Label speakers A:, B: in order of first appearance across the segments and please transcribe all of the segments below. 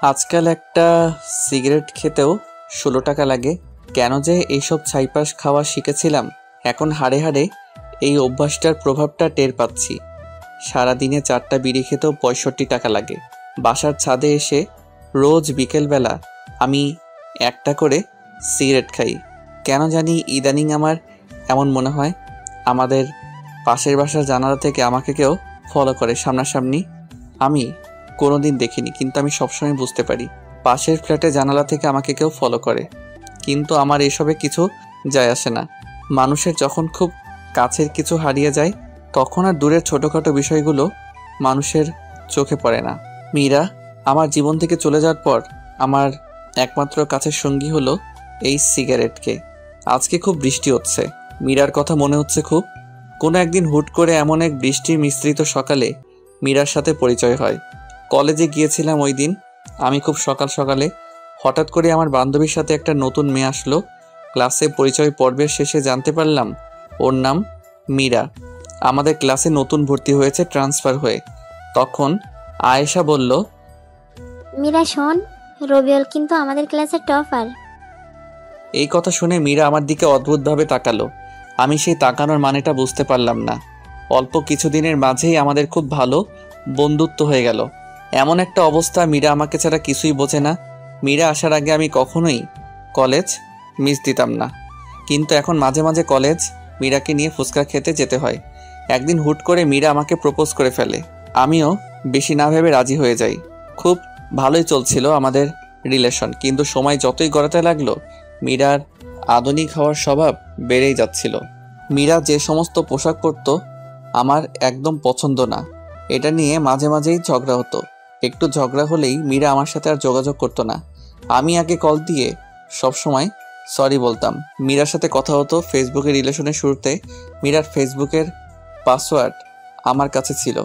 A: আজকাল একটা সিগারেট খেতেও ১৬ টাকা লাগে। কেন যে এইসব ছাইপাস খাওয়া শিখেছিলাম, এখন হাড়ে হাড়ে এই অভ্যাসটার প্রভাবটা টের পাচ্ছি। সারাদিনে ৪টা বিড়ি খেতেও ৬৫ টাকা লাগে। বাসার ছাদে এসে রোজ বিকেলবেলা আমি একটা করে সিগারেট খাই। কেন জানি ইদানিং আমার এমন মনে হয় আমাদের পাশের বাসার জানালা থেকে আমাকে কেউ ফলো করে সামনাসামনি। আমি কোনোদিন দেখিনি, কিন্তু আমি সবসময় বুঝতে পারি পাশের ফ্ল্যাটে জানালা থেকে আমাকে কেউ ফলো করে। কিন্তু আমার এসবে কিছু যায় আসে না। মানুষের যখন খুব কাছের কিছু হারিয়ে যায়, তখন আর দূরের ছোটোখাটো বিষয়গুলো মানুষের চোখে পড়ে না। মীরা আমার জীবন থেকে চলে যাওয়ার পর আমার একমাত্র কাছের সঙ্গী হলো এই সিগারেটকে। আজকে খুব বৃষ্টি হচ্ছে, মীরার কথা মনে হচ্ছে খুব। কোনো একদিন হুট করে এমন এক বৃষ্টির মিশ্রিত সকালে মীরার সাথে পরিচয় হয়। কলেজে গিয়েছিলাম ওই দিন আমি খুব সকাল সকালে। হঠাৎ করে আমার বান্ধবীর সাথে একটা নতুন মেয়ে আসলো। ক্লাসে পরিচয় পর্বের শেষে জানতে পারলাম ওর নাম মীরা। আমাদের ক্লাসে নতুন ভর্তি হয়েছে ট্রান্সফার হয়ে। তখন আয়েশা বলল,
B: মীরা শোন, রবিউল কিন্তু আমাদের ক্লাসের টপার।
A: এই কথা শুনে মীরা আমার দিকে অদ্ভুতভাবে তাকালো। আমি সেই তাকানোর মানেটা বুঝতে পারলাম না। অল্প কিছুদিনের মাঝেই আমাদের খুব ভালো বন্ধুত্ব হয়ে গেল। এমন একটা অবস্থা, মীরা আমাকে ছাড়া কিছুই বোঝে না। মীরা আসার আগে আমি কখনোই কলেজ মিস দিতাম না, কিন্তু এখন মাঝে মাঝে কলেজ মীরাকে নিয়ে ফুচকা খেতে যেতে হয়। একদিন হুট করে মীরা আমাকে প্রপোজ করে ফেলে। আমিও বেশি না ভেবে রাজি হয়ে যাই। খুব ভালোই চলছিল আমাদের রিলেশন, কিন্তু সময় যতই গড়াতে লাগলো মীরার আধুনিক হওয়ার স্বভাব বেড়েই যাচ্ছিল। মীরা যে সমস্ত পোশাক পরতো আমার একদম পছন্দ না। এটা নিয়ে মাঝে মাঝেই ঝগড়া হতো। একটু ঝগড়া হলেই মীরা আমার সাথে আর যোগাযোগ করতো না। আমি আগে কল দিয়ে সবসময় সরি বলতাম। মীরার সাথে কথা হতো ফেসবুকের রিলেশনের শুরুতে। মীরার ফেসবুকের পাসওয়ার্ড আমার কাছে ছিল।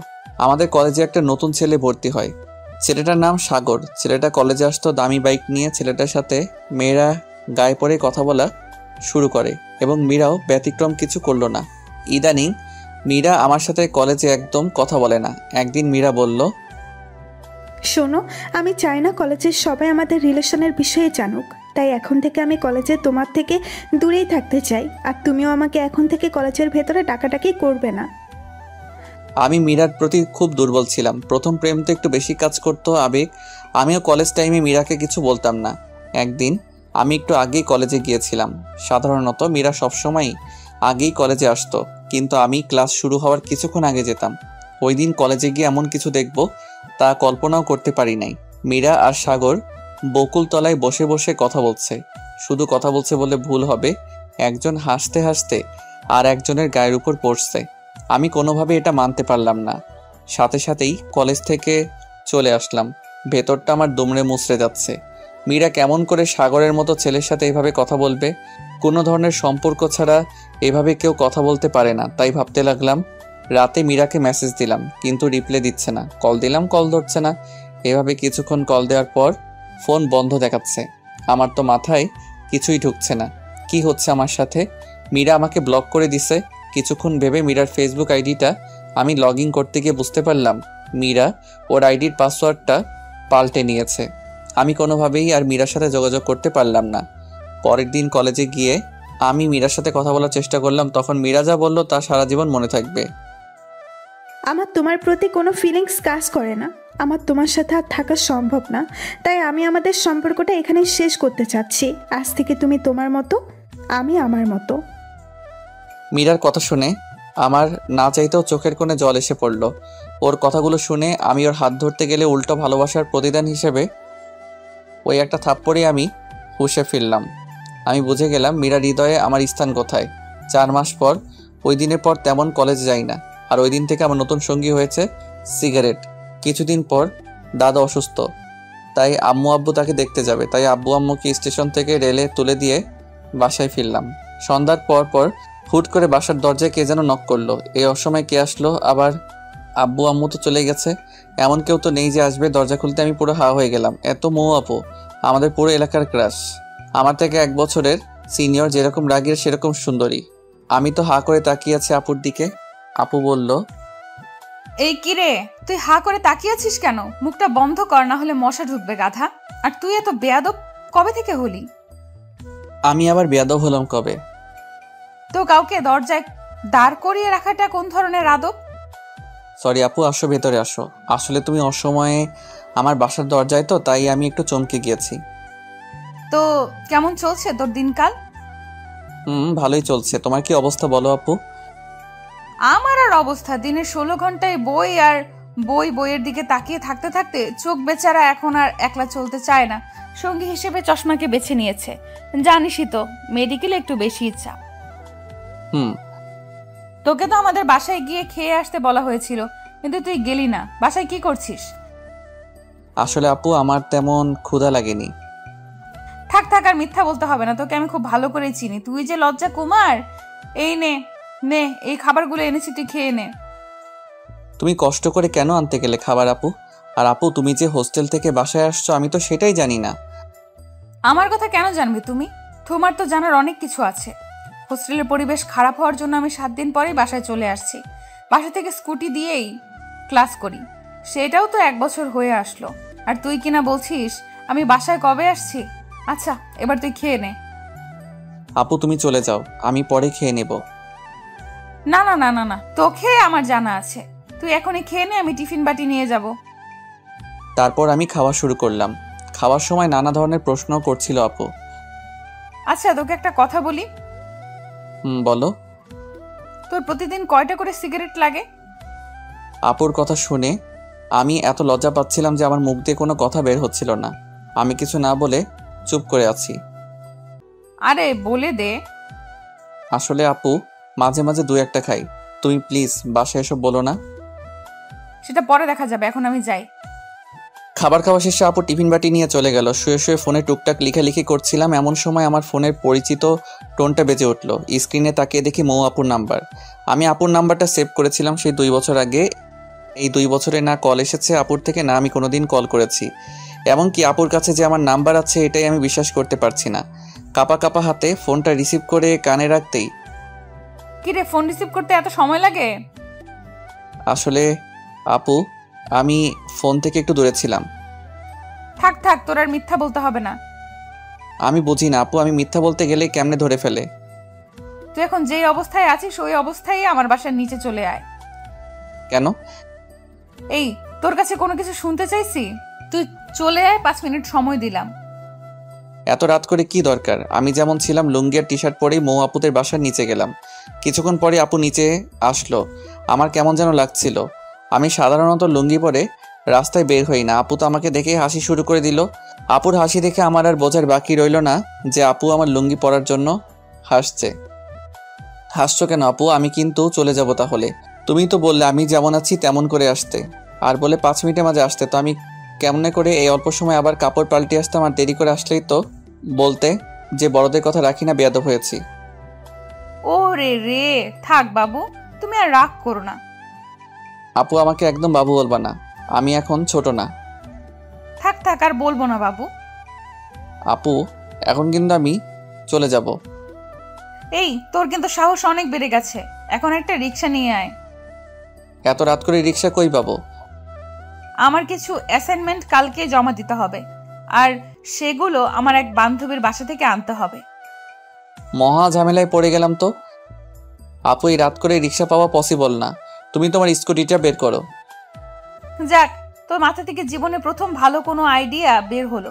A: আমাদের কলেজে একটা নতুন ছেলে ভর্তি হয়। ছেলেটার নাম সাগর। ছেলেটা কলেজে আসতো দামি বাইক নিয়ে। ছেলেটার সাথে মেয়েরা গায়ে পড়ে কথা বলা শুরু করে এবং মীরাও ব্যতিক্রম কিছু করলো না। ইদানিং মীরা আমার সাথে কলেজে একদম কথা বলে না। একদিন মীরা বলল,
C: শোনো, আমি চাই না কলেজের সবাই আমাদের রিলেশনের বিষয়ে জানুক, তাই এখন থেকে আমি কলেজে তোমার থেকে দূরেই থাকতে চাই। আর তুমিও আমাকে এখন থেকে কলেজের ভেতরে ডাকাডাকি করবে না।
A: আমি মীরার প্রতি খুব দুর্বল ছিলাম। প্রথম প্রেম তো একটু বেশি কাজ করতো আবেগ। আমিও কলেজ টাইমে মীরাকে কিছু বলতাম না। একদিন আমি একটু আগেই কলেজে গিয়েছিলাম। সাধারণত মীরা সবসময় আগেই কলেজে আসতো, কিন্তু আমি ক্লাস শুরু হওয়ার কিছুক্ষণ আগে যেতাম। ওই দিন কলেজে গিয়ে এমন কিছু দেখব তা কল্পনাও করতে পারি নাই। মীরা আর সাগর বকুলতলায় বসে বসে কথা বলছে। শুধু কথা বলছে বলে ভুল হবে, একজন হাসতে হাসতে আর একজনের গায়ের উপর পড়ছে। আমি কোনোভাবে এটা মানতে পারলাম না। সাথে সাথেই কলেজ থেকে চলে আসলাম। ভেতরটা আমার দুমড়ে মুচড়ে যাচ্ছে। মীরা কেমন করে সাগরের মতো ছেলের সাথে এভাবে কথা বলবে? কোনো ধরনের সম্পর্ক ছাড়া এভাবে কেউ কথা বলতে পারে না। তাই ভাবতে লাগলাম। রাতে মীরাকে মেসেজ দিলাম, কিন্তু রিপ্লাই দিচ্ছে না। কল দিলাম, কল ধরছে না। এভাবে কিছুক্ষণ কল দেওয়ার পর ফোন বন্ধ দেখাচ্ছে। আমার তো মাথায় কিছুই ঢুকছে না, কি হচ্ছে আমার সাথে। মীরা আমাকে ব্লক করে দিছে। কিছুক্ষণ ভেবে মীরার ফেসবুক আইডিটা আমি লগ ইন করতে গিয়ে বুঝতে পারলাম মীরা ওর আইডির পাসওয়ার্ডটা পাল্টে নিয়েছে। আমি কোনোভাবেই আর মীরার সাথে যোগাযোগ করতে পারলাম না। পরের দিন কলেজে গিয়ে আমি মীরার সাথে কথা বলার চেষ্টা করলাম। তখন মীরা যা বলল তা সারা জীবন মনে থাকবে।
C: আমার তোমার প্রতি কোনো ফিলিংস কাজ করে না। আমার তোমার সাথে আর থাকা সম্ভব না, তাই আমি আমাদের সম্পর্কটা এখানেই শেষ করতে চাচ্ছি। আজ থেকে তুমি তোমার মতো, আমি আমার মতো।
A: মীরার কথা শুনে আমার না চাইতেও চোখের কোণে জল এসে পড়ল। ওর কথাগুলো শুনে আমি ওর হাত ধরতে গেলে উল্টো ভালোবাসার প্রতিদান হিসেবে ওই একটা থাপ্পড়ে আমি হুঁশে ফিরলাম। আমি বুঝে গেলাম মীরার হৃদয়ে আমার স্থান কোথায়। 4 মাস পর, ওই দিনের পর তেমন কলেজ যাই না। আর ওই দিন থেকে আমার নতুন সঙ্গী হয়েছে সিগারেট। কিছুদিন পর দাদা অসুস্থ, তাই আম্মু আব্বু তাকে দেখতে যাবে। তাই আব্বু আম্মুকে স্টেশন থেকে রেলে তুলে দিয়ে বাসায় ফিরলাম। সন্ধ্যার পর পর হুট করে বাসার দরজায় কে যেন নক করলো। এই অসময় কে আসলো আবার? আব্বু আম্মু তো চলে গেছে, এমন কেউ তো নেই যে আসবে। দরজা খুলতে আমি পুরো হা হয়ে গেলাম। এত মৌ আপু, আমাদের পুরো এলাকার ক্রাশ। আমার থেকে 1 বছরের সিনিয়র, যেরকম রাগের সেরকম সুন্দরী। আমি তো হা করে তাকিয়ে আছি আপুর দিকে। আপু বলল,
D: এই কি রে, তুই হা করে তাকিয়ে আছিস কেন? মুখটা বন্ধ কর, না হলে মশা ঢুকবে গাধা। আর তুই এত বেয়াদব কবে থেকে হলি?
A: আমি আবার বেয়াদব হলাম কবে?
D: তো কাউকে দরজায় দাঁড় করিয়ে রাখাটা কোন ধরনের আদব?
A: সরি আপু, আসো ভেতরে আসো। আসলে তুমি অসময়ে আমার বাসার দরজায়, তো তাই আমি একটু চমকে গিয়েছি।
D: তো কেমন চলছে তোর দিনকাল?
A: ভালোই চলছে। তোমার কি অবস্থা বলো আপু?
D: আমার আর অবস্থা, দিনে 16 ঘন্টায় বই আর বইয়ের দিকে তাকিয়ে থাকতে থাকতে চোখ বেচারা এখন আর একলা চলতে চায় না। সঙ্গী হিসেবে চশমাকে বেছে নিয়েছে। জানিসই তো, মেডিকেলে একটু বেশি ইচ্ছা।
A: হুম।
D: তোকে তো আমাদের বাসায় গিয়ে খেয়ে আসতে বলা হয়েছিল, কিন্তু তুই গেলি না। বাসায় কি করছিস?
A: আসলে আপু আমার তেমন ক্ষুধা লাগেনি।
D: থাক থাক, আর মিথ্যা বলতে হবে না, তোকে আমি খুব ভালো করে চিনি। তুই যে লজ্জা কুমার। এই নে নে, এই খাবারগুলো এনেছি, তুই খেয়ে নে।
A: তুমি কষ্ট করে কেন আনতে গেলে খাবার আপু? আর আপু, তুমি যে হোস্টেল থেকে বাসায় আসছো আমি তো সেটাই জানি না।
D: আমার কথা কেন জানবে তুমি? তোমার তো জানার অনেক কিছু আছে। হোস্টেলের পরিবেশ খারাপ হওয়ার জন্য আমি 7 দিন পরেই বাসায় চলে আসছি। বাসা থেকে স্কুটি দিয়েই ক্লাস করি। সেটাও তো 1 বছর হয়ে আসলো। আর তুই কিনা বলছিস আমি বাসায় কবে আসছি? আচ্ছা, এবার তুই খেয়ে নে।
A: আপু তুমি চলে যাও, আমি পরে খেয়ে নেব।
D: না না না না না, তোকে আমার জানা আছে। তুই এখনই খেয়ে নে, আমি টিফিন বাটি নিয়ে যাব।
A: তারপর আমি খাওয়া শুরু করলাম। খাওয়ার সময় নানা ধরনের প্রশ্ন করছিল আপু।
D: আচ্ছা, তোকে একটা কথা বলি।
A: বলো।
D: তোর প্রতিদিন কয়টা করে সিগারেট লাগে?
A: আপুর কথা শুনে আমি এত লজ্জা পাচ্ছিলাম যে আমার মুখ দিয়ে কোনো কথা বের হচ্ছিল না। আমি কিছু না বলে চুপ করে আছি।
D: আরে বলে দে।
A: আসলে আপু, মাঝে মাঝে 2-1টা খাই। তুমি প্লিজ বাসায় এসব বলো না।
D: সেটা পরে দেখা যাবে, এখন আমি যাই।
A: খাবার খাওয়া শেষে আপু টিফিন বাটি নিয়ে চলে গেল। শুয়ে শুয়ে ফোনে টুকটাক লেখালেখি করছিলাম, এমন সময় আমার ফোনের পরিচিত টোনটা বেজে উঠলো। স্ক্রিনে তাকিয়ে দেখি মৌ আপুর নাম্বার। আমি আপুর নাম্বারটা সেভ করেছিলাম সেই 2 বছর আগে। এই 2 বছরে না কল এসেছে আপুর থেকে, না আমি কোনোদিন কল করেছি। এমনকি আপুর কাছে যে আমার নাম্বার আছে এটাই আমি বিশ্বাস করতে পারছি না। কাপা কাপা হাতে ফোনটা রিসিভ করে কানে রাখতেই,
D: কিরে, ফোন রিসিভ করতে এত সময় লাগে?
A: আসলে আপু, আমি ফোন থেকে একটু দূরে ছিলাম।
D: থাক থাক, তোর আর মিথ্যা বলতে হবে না।
A: আমি বুঝি না আপু, আমি মিথ্যা বলতে গেলে কেমনে ধরে ফেলে।
D: তুই এখন যেই অবস্থায় আছিস ওই অবস্থায় আমার বাসার নিচে চলে আয়।
A: কেন?
D: এই, তোর কাছে কোনো কিছু শুনতে চাইছি? তুই চলে আয়, 5 মিনিট সময় দিলাম।
A: এত রাত করে কি দরকার? আমি যেমন ছিলাম লুঙ্গি আর টি শার্ট পরেই মৌ আপুদের বাসার নিচে গেলাম। কিছুক্ষণ পরে আপু নিচে আসলো। আমার কেমন যেন লাগছিল। আমি সাধারণত লুঙ্গি পরে রাস্তায় বের হই না। আপু তো আমাকে দেখে হাসি শুরু করে দিল। আপুর হাসি দেখে আমার আর বোঝার বাকি রইল না যে আপু আমার লুঙ্গি পরার জন্য হাসছে। হাসছো কেন আপু? আমি কিন্তু চলে যাব তাহলে। তুমি তো বললে আমি যেমন আছি তেমন করে আসতে, আর বলে 5 মিনিটের মাঝে আসতে। তো আমি কেমনে করে এই অল্প সময় আবার কাপড় পাল্টে আসতাম? আর দেরি করে আসলেই তো বলতে যে বড়দের কথা রাখি না, বেয়াদব হয়েছি।
D: ও রে রে, থাক বাবু, তুমি আর রাগ করো না।
A: আপু আমাকে একদম বাবু বলবা না, আমি এখন ছোট না।
D: থাক থাক, আর বলবো না বাবু।
A: আপু এখন কিন্তু আমি চলে যাব।
D: এই, তোর কিন্তু সাহস অনেক বেড়ে গেছে। এখন একটা রিক্সা নিয়ে আয়।
A: এত রাত করে রিক্সা কই পাবো?
D: আমার কিছু অ্যাসাইনমেন্ট কালকে জমা দিতে হবে, আর সেগুলো আমার এক বান্ধবীর বাসা থেকে আনতে হবে।
A: মহা ঝামেলায় পড়ে গেলাম তো। আপু এই রাত করে রিক্সা পাওয়া পসিবল না। তুমি তোমার স্কুটিটা বের করো।
D: যাক, তোর মাথা থেকে জীবনে প্রথম ভালো কোনো আইডিয়া বের হলো।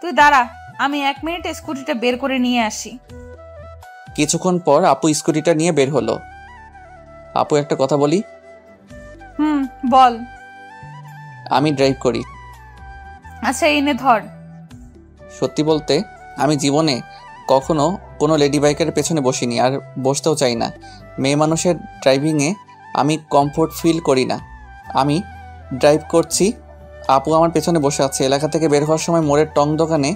D: তুই দাঁড়া, আমি 1 মিনিটে স্কুটিটা বের করে নিয়ে আসি।
A: কিছুক্ষণ পর আপু স্কুটিটা নিয়ে বের হলো। আপু একটা কথা বলি?
D: বল।
A: আমি ড্রাইভ করি।
D: আচ্ছা, এনে ধর।
A: সত্যি বলতে আমি জীবনে কখনো কোনো লেডি বাইকের পেছনে বসিনি, আর বসতেও চাই না। মেয়ে মানুষের ড্রাইভিংয়ে আমি কমফোর্ট ফিল করি না। আমি ড্রাইভ করছি, আপু আমার পেছনে বসে আছে। এলাকা থেকে বের হওয়ার সময় মোড়ের টং দোকানে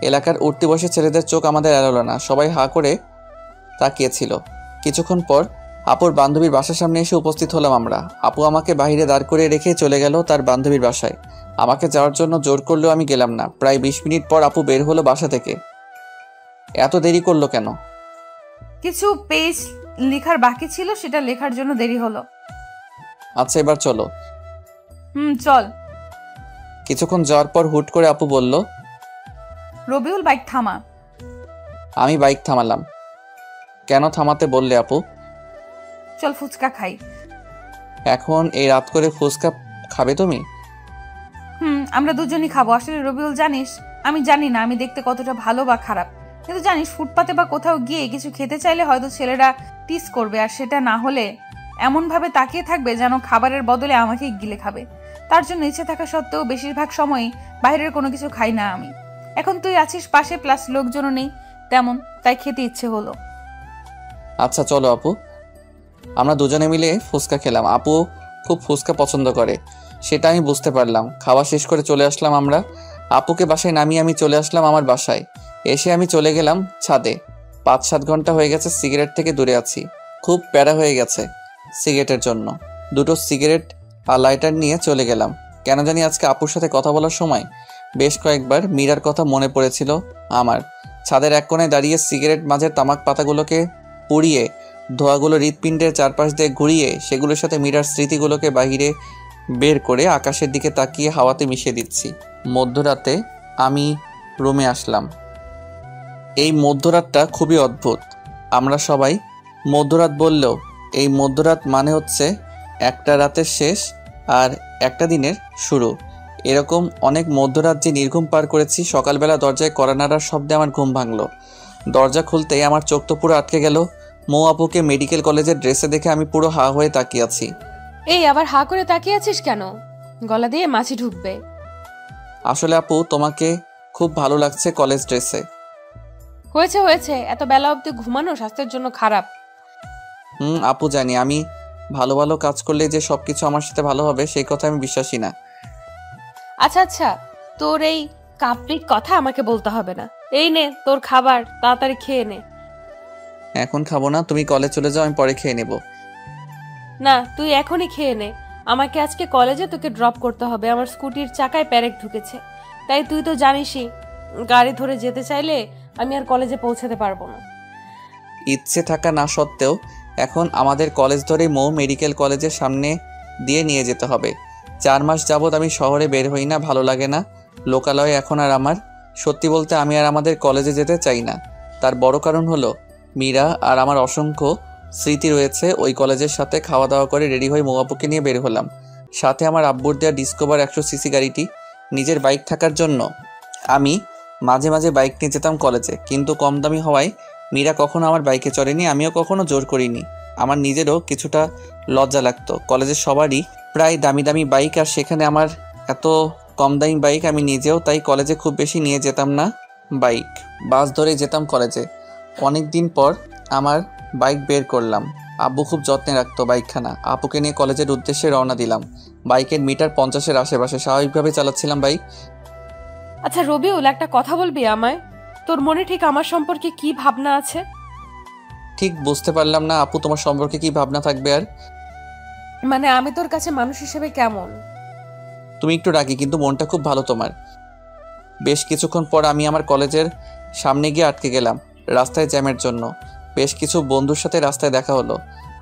A: এলাকার উঠতি বসে ছেলেদের চোখ আমাদের এড়ালো না। সবাই হা করে তাকিয়েছিল। কিছুক্ষণ পর আপুর বান্ধবীর বাসার সামনে এসে উপস্থিত হলাম আমরা। আপু আমাকে বাইরে দাঁড় করে রেখে চলে গেল তার বান্ধবীর বাসায়। আমাকে যাওয়ার জন্য জোর করলেও আমি গেলাম না। প্রায় 20 মিনিট পর আপু বের হলো বাসা থেকে। এত দেরি করলো কেন?
D: কিছু পেজ লেখার বাকি ছিল, সেটা লেখার জন্য দেরি হলো।
A: আচ্ছা এবার চলো।
D: চল।
A: কিছুক্ষণ যাওয়ার পর হুট করে আপু বলল,
D: রবিউল বাইক থামা।
A: আমি বাইক থামালাম। কেন থামাতে বললে আপু?
D: চল ফুচকা খাই।
A: এখন এই রাত করে ফুচকা খাবে তুমি?
D: আমরা দুজনই খাবো। আসলে রবিউল জানিস, আমি জানি না আমি দেখতে কতটা ভালো বা খারাপ, কিন্তু জানিস ফুটপাতে বা কোথাও গিয়ে কিছু খেতে চাইলে হয়তো ছেলেরা টিস করবে, আর সেটা না হলে এমন ভাবে তাকিয়ে থাকবে যেন খাবারের বদলে আমাকে গিলে খাবে। তার জন্য ইচ্ছে থাকা সত্ত্বেও বেশিরভাগ সময়ই বাইরের কোনো কিছু খাই না আমি। এখন তুই আছিস পাশে, প্লাস লোকজনও নেই তেমন, তাই খেতে ইচ্ছে হলো।
A: আচ্ছা চলো আপু। আমরা দুজনে মিলে ফুচকা খেলাম। আপু খুব ফুচকা পছন্দ করে, সেটা আমি বুঝতে পারলাম। খাওয়া শেষ করে চলে আসলাম আমরা। আপুকে বাসায় নামিয়ে আমি চলে আসলাম আমার বাসায়। এসে আমি চলে গেলাম ছাদে। 5-7 ঘন্টা হয়ে গেছে সিগারেট থেকে দূরে আছি। খুব প্যারা হয়ে গেছে সিগারেটের জন্য। দুটো সিগারেট আর লাইটার নিয়ে চলে গেলাম। কেন জানি আজকে আপুর সাথে কথা বলার সময় বেশ কয়েকবার মীরার কথা মনে পড়েছিল আমার। ছাদের এক কোণায় দাঁড়িয়ে সিগারেট মাঝের তামাক পাতাগুলোকে পুড়িয়ে ধোঁয়াগুলো হৃৎপিণ্ডের চারপাশ দিয়ে ঘুরিয়ে সেগুলোর সাথে মীরার স্মৃতিগুলোকে বাহিরে বের করে আকাশের দিকে তাকিয়ে হাওয়াতে মিশিয়ে দিচ্ছি। মধ্যরাতে আমি রুমে আসলাম। এই মধ্যরাতটা খুবই অদ্ভুত। আমরা সবাই মধ্যরাত বললেও এই মধ্যরাত মানে হচ্ছে একটা রাতের শেষ আর একটা দিনের শুরু। এরকম অনেক মধ্যরাত যে নির্ঘুম পার করেছি। সকালবেলা দরজায় কড়া নাড়ার শব্দে আমার ঘুম ভাঙলো। দরজা খুলতেই আমার চোখ তো পুরো আটকে গেল। মৌ আপুকে মেডিকেল কলেজের ড্রেসে দেখে আমি পুরো হা হয়ে তাকিয়ে আছি।
E: এই আবার হা করে তাকিয়ে আছিস কেন? গলা দিয়ে মাছি ঢুকবে।
A: আসলে আপু তোমাকে খুব ভালো লাগছে কলেজ ড্রেসে।
E: হয়েছে হয়েছে, এত বেলা অবধি ঘুমানো স্বাস্থ্যের জন্য খারাপ।
A: আপু জানি আমি ভালো ভালো কাজ করলে যে সবকিছু আমার সাথে ভালো হবে সেই কথা আমি বিশ্বাসী না।
E: আচ্ছা আচ্ছা, তোর এই কাপ্রিক কথা আমাকে বলতে হবে না। এই নে তোর খাবার, তাড়াতাড়ি খেয়ে নে।
A: এখন খাবো না, তুমি কলেজ চলে যাও, আমি পরে খেয়ে নেব।
E: না, তুই এখনই খেয়ে নে। আমাকে আজকে কলেজে তোকে ড্রপ করতে হবে। আমার স্কুটির চাকায় প্যারেক ঢুকেছে, তাই তুই তো জানিসই গাড়ি ধরে যেতে চাইলে আমি আর কলেজে পৌঁছাতে পারবো না।
A: ইচ্ছে থাকা না সত্ত্বেও এখন আমাদের কলেজ ধরেই মৌ মেডিকেল কলেজের সামনে দিয়ে নিয়ে যেতে হবে। 4 মাস যাবৎ আমি শহরে বের হই না, ভালো লাগে না লোকালয়ে এখন আর আমার। সত্যি বলতে আমি আর আমাদের কলেজে যেতে চাই না। তার বড় কারণ হলো মীরা আর আমার অসংখ্য স্মৃতি রয়েছে ওই কলেজের সাথে। খাওয়া দাওয়া করে রেডি হয়ে মৌ আপুকে নিয়ে বের হলাম। সাথে আমার আব্বুর দেওয়া ডিসকভার 100cc গাড়িটি। নিজের বাইক থাকার জন্য আমি মাঝে মাঝে বাইক নিয়ে যেতাম কলেজে, কিন্তু কম দামি হওয়ায় মীরা কখনো আমার বাইকে চড়েনি, আমিও কখনো জোর করিনি। আমার নিজেরও কিছুটা লজ্জা লাগতো। কলেজের সবারই প্রায় দামি দামি বাইক, আর সেখানে আমার এত কম দামি বাইক। আমি নিজেও তাই কলেজে খুব বেশি নিয়ে যেতাম না বাইক, বাস ধরে যেতাম কলেজে। অনেক দিন পর আমার বাইক বের করলাম। আব্বু খুব যত্নে রাখতো বাইকখানা। আপুকে নিয়ে কলেজের উদ্দেশ্যে রওনা দিলাম। বাইকের মিটার 50-এর আশেপাশে, স্বাভাবিকভাবে চালাচ্ছিলাম বাইক।
E: আচ্ছা রবিউল, একটা কথা বলবি আমায়? তোর মনে ঠিক আমার সম্পর্কে কি ভাবনা আছে?
A: ঠিক বুঝতে পারলাম না আপু, তোমার সম্পর্কে কি ভাবনা থাকবে আর?
E: মানে আমি তোর কাছে মানুষ হিসেবে কেমন?
A: তুমি একটু রাগী, কিন্তু মনটা খুব ভালো তোমার। বেশ কিছুক্ষণ পর আমি আমার কলেজের সামনে গিয়ে আটকে গেলাম রাস্তায় জ্যামের জন্য। বেশ কিছু বন্ধুর সাথে রাস্তায় দেখা হলো।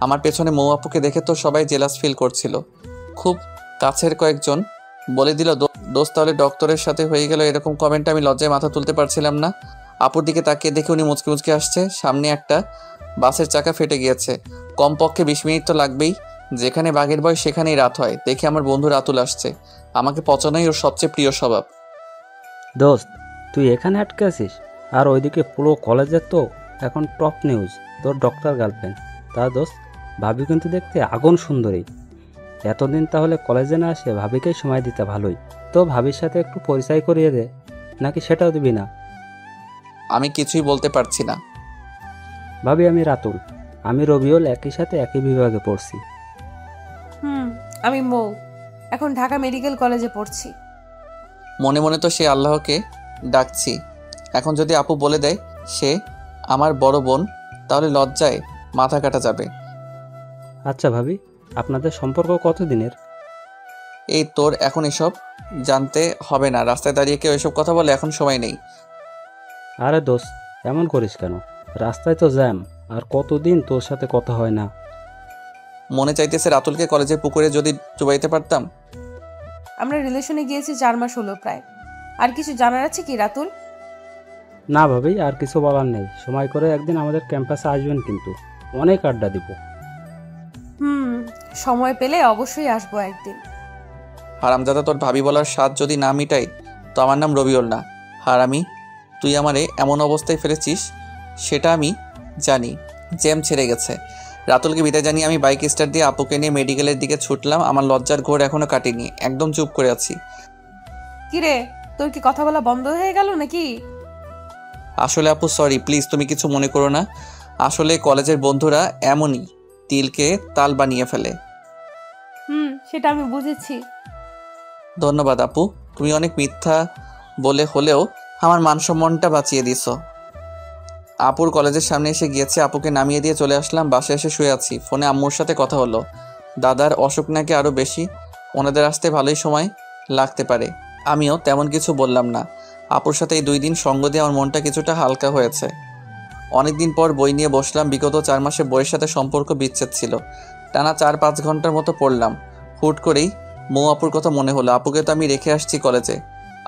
A: আমার পেছনে মৌ আপুকে দেখে তো সবাই জেলাস ফিল করছিল। খুব কাছের কয়েকজন বলে দিল, দোস্ত তাহলে ডক্টরের সাথে হয়ে গেল। এরকম কমেন্ট আমি লজ্জায় মাথা তুলতে পারছিলাম না। আপুর দিকে তাকিয়ে দেখে উনি মুচকি মুচকি আসছে। সামনে একটা বাসের চাকা ফেটে গিয়েছে। কমপক্ষে 20 মিনিট তো লাগবেই। যেখানে বাঘের ভয় সেখানেই রাত হয়। দেখে আমার বন্ধু রাতুল আসছে। আমাকে পচানোই ওর সবচেয়ে প্রিয় স্বভাব।
F: দোস্ত, তুই এখানে আটকে আছিস? আর ওইদিকে পুরো কলেজের তো এখন টপ নিউজ তোর ডক্টর গার্লফ্রেন্ড। তা দোস্ত, ভাবি কিন্তু দেখতে আগুন সুন্দরী। এতদিন তাহলে কলেজে না আসে ভাবিকেই সময় দিতে ভালোই। তো ভাবির সাথে একটু পরিচয় করিয়ে দে, নাকি সেটাও দিবি না?
A: আমি কিছুই বলতে পারছি না।
F: ভাবি, আমি রাতুল। আমি রবিউল, একই সাথে একই বিভাগে পড়ছি।
E: আমি মৌ, এখন ঢাকা মেডিকেল কলেজে পড়ছি।
A: মনে মনে তো সে আল্লাহকে ডাকছি। এখন যদি আপু বলে দেয় সে আমার বড় বোন, তাহলে লজ্জায় মাথা কাটা যাবে।
F: আচ্ছা ভাবি, আপনাদের সম্পর্ক কতদিনের?
A: এই তোর এখন এসব জানতে হবে না। রাস্তায় দাঁড়িয়ে কেউ এসব কথা বলে, এখন সময় নেই।
F: আরে দোস্ত, এমন করিস কেন? রাস্তায় তো জ্যাম, আর কতদিন তোর সাথে কথা হয় না।
A: মনে চাইতেছে রাতুলকে কলেজের পুকুরে যদি চুবাইতে পারতাম।
E: আমরা রিলেশনে গিয়েছি 4 মাস হলো প্রায়। আর কিছু জানার আছে কি রাতুল?
F: না ভাবি, আর কিছু বলার নেই। সময় করে একদিন আমাদের ক্যাম্পাসে আসবেন, কিন্তু অনেক আড্ডা দিব।
E: সময় পেলে অবশ্যই আসবো একদিন।
A: হারামজাদা, তোর ভাবি বলার স্বাদ যদি না মিটাই তো আমার নাম রবিউল না। হারামি, তুই আমারে এমন অবস্থায় ফেলেছিস সেটা আমি জানি। জ্যাম ছেড়ে গেছে। রাতুলকে বিদায় জানিয়ে আমি বাইক স্টার্ট দিয়ে আপুকে নিয়ে মেডিকেলের দিকে ছুটলাম। আমার লজ্জার ঘোর এখনো কাটেনি, একদম চুপ করে আছি।
E: কিরে, তোর কি কথা বলা বন্ধ হয়ে গেল নাকি?
A: আসলে আপু সরি, প্লিজ তুমি কিছু মনে করো না। আসলে কলেজের বন্ধুরা এমনই, তিলকে তাল বানিয়ে ফেলে।
E: সেটা আমি বুঝেছি।
A: ধন্যবাদ আপু, তুমি অনেক মিথ্যা বলে হলেও আমার মানসম্মানটা বাঁচিয়ে দিছো। আপুর কলেজের সামনে এসে গিয়েছে, আপুকে নামিয়ে দিয়ে চলে আসলাম। বাসায় এসে শুয়ে আছি, ফোনে আম্মুর সাথে কথা হলো। দাদার অসুখ নাকি আরও বেশি, ওনাদের আসতে ভালোই সময় লাগতে পারে। আমিও তেমন কিছু বললাম না। আপুর সাথে এই 2 দিন সঙ্গ দিয়ে আমার মনটা কিছুটা হালকা হয়েছে। অনেকদিন পর বই নিয়ে বসলাম। বিগত 4 মাসে বইয়ের সাথে সম্পর্ক বিচ্ছেদ ছিল। টানা 4-5 ঘন্টার মতো পড়লাম। হুট করেই মৌ আপুর কথা মনে হলো। আপুকে তো আমি রেখে আসছি কলেজে।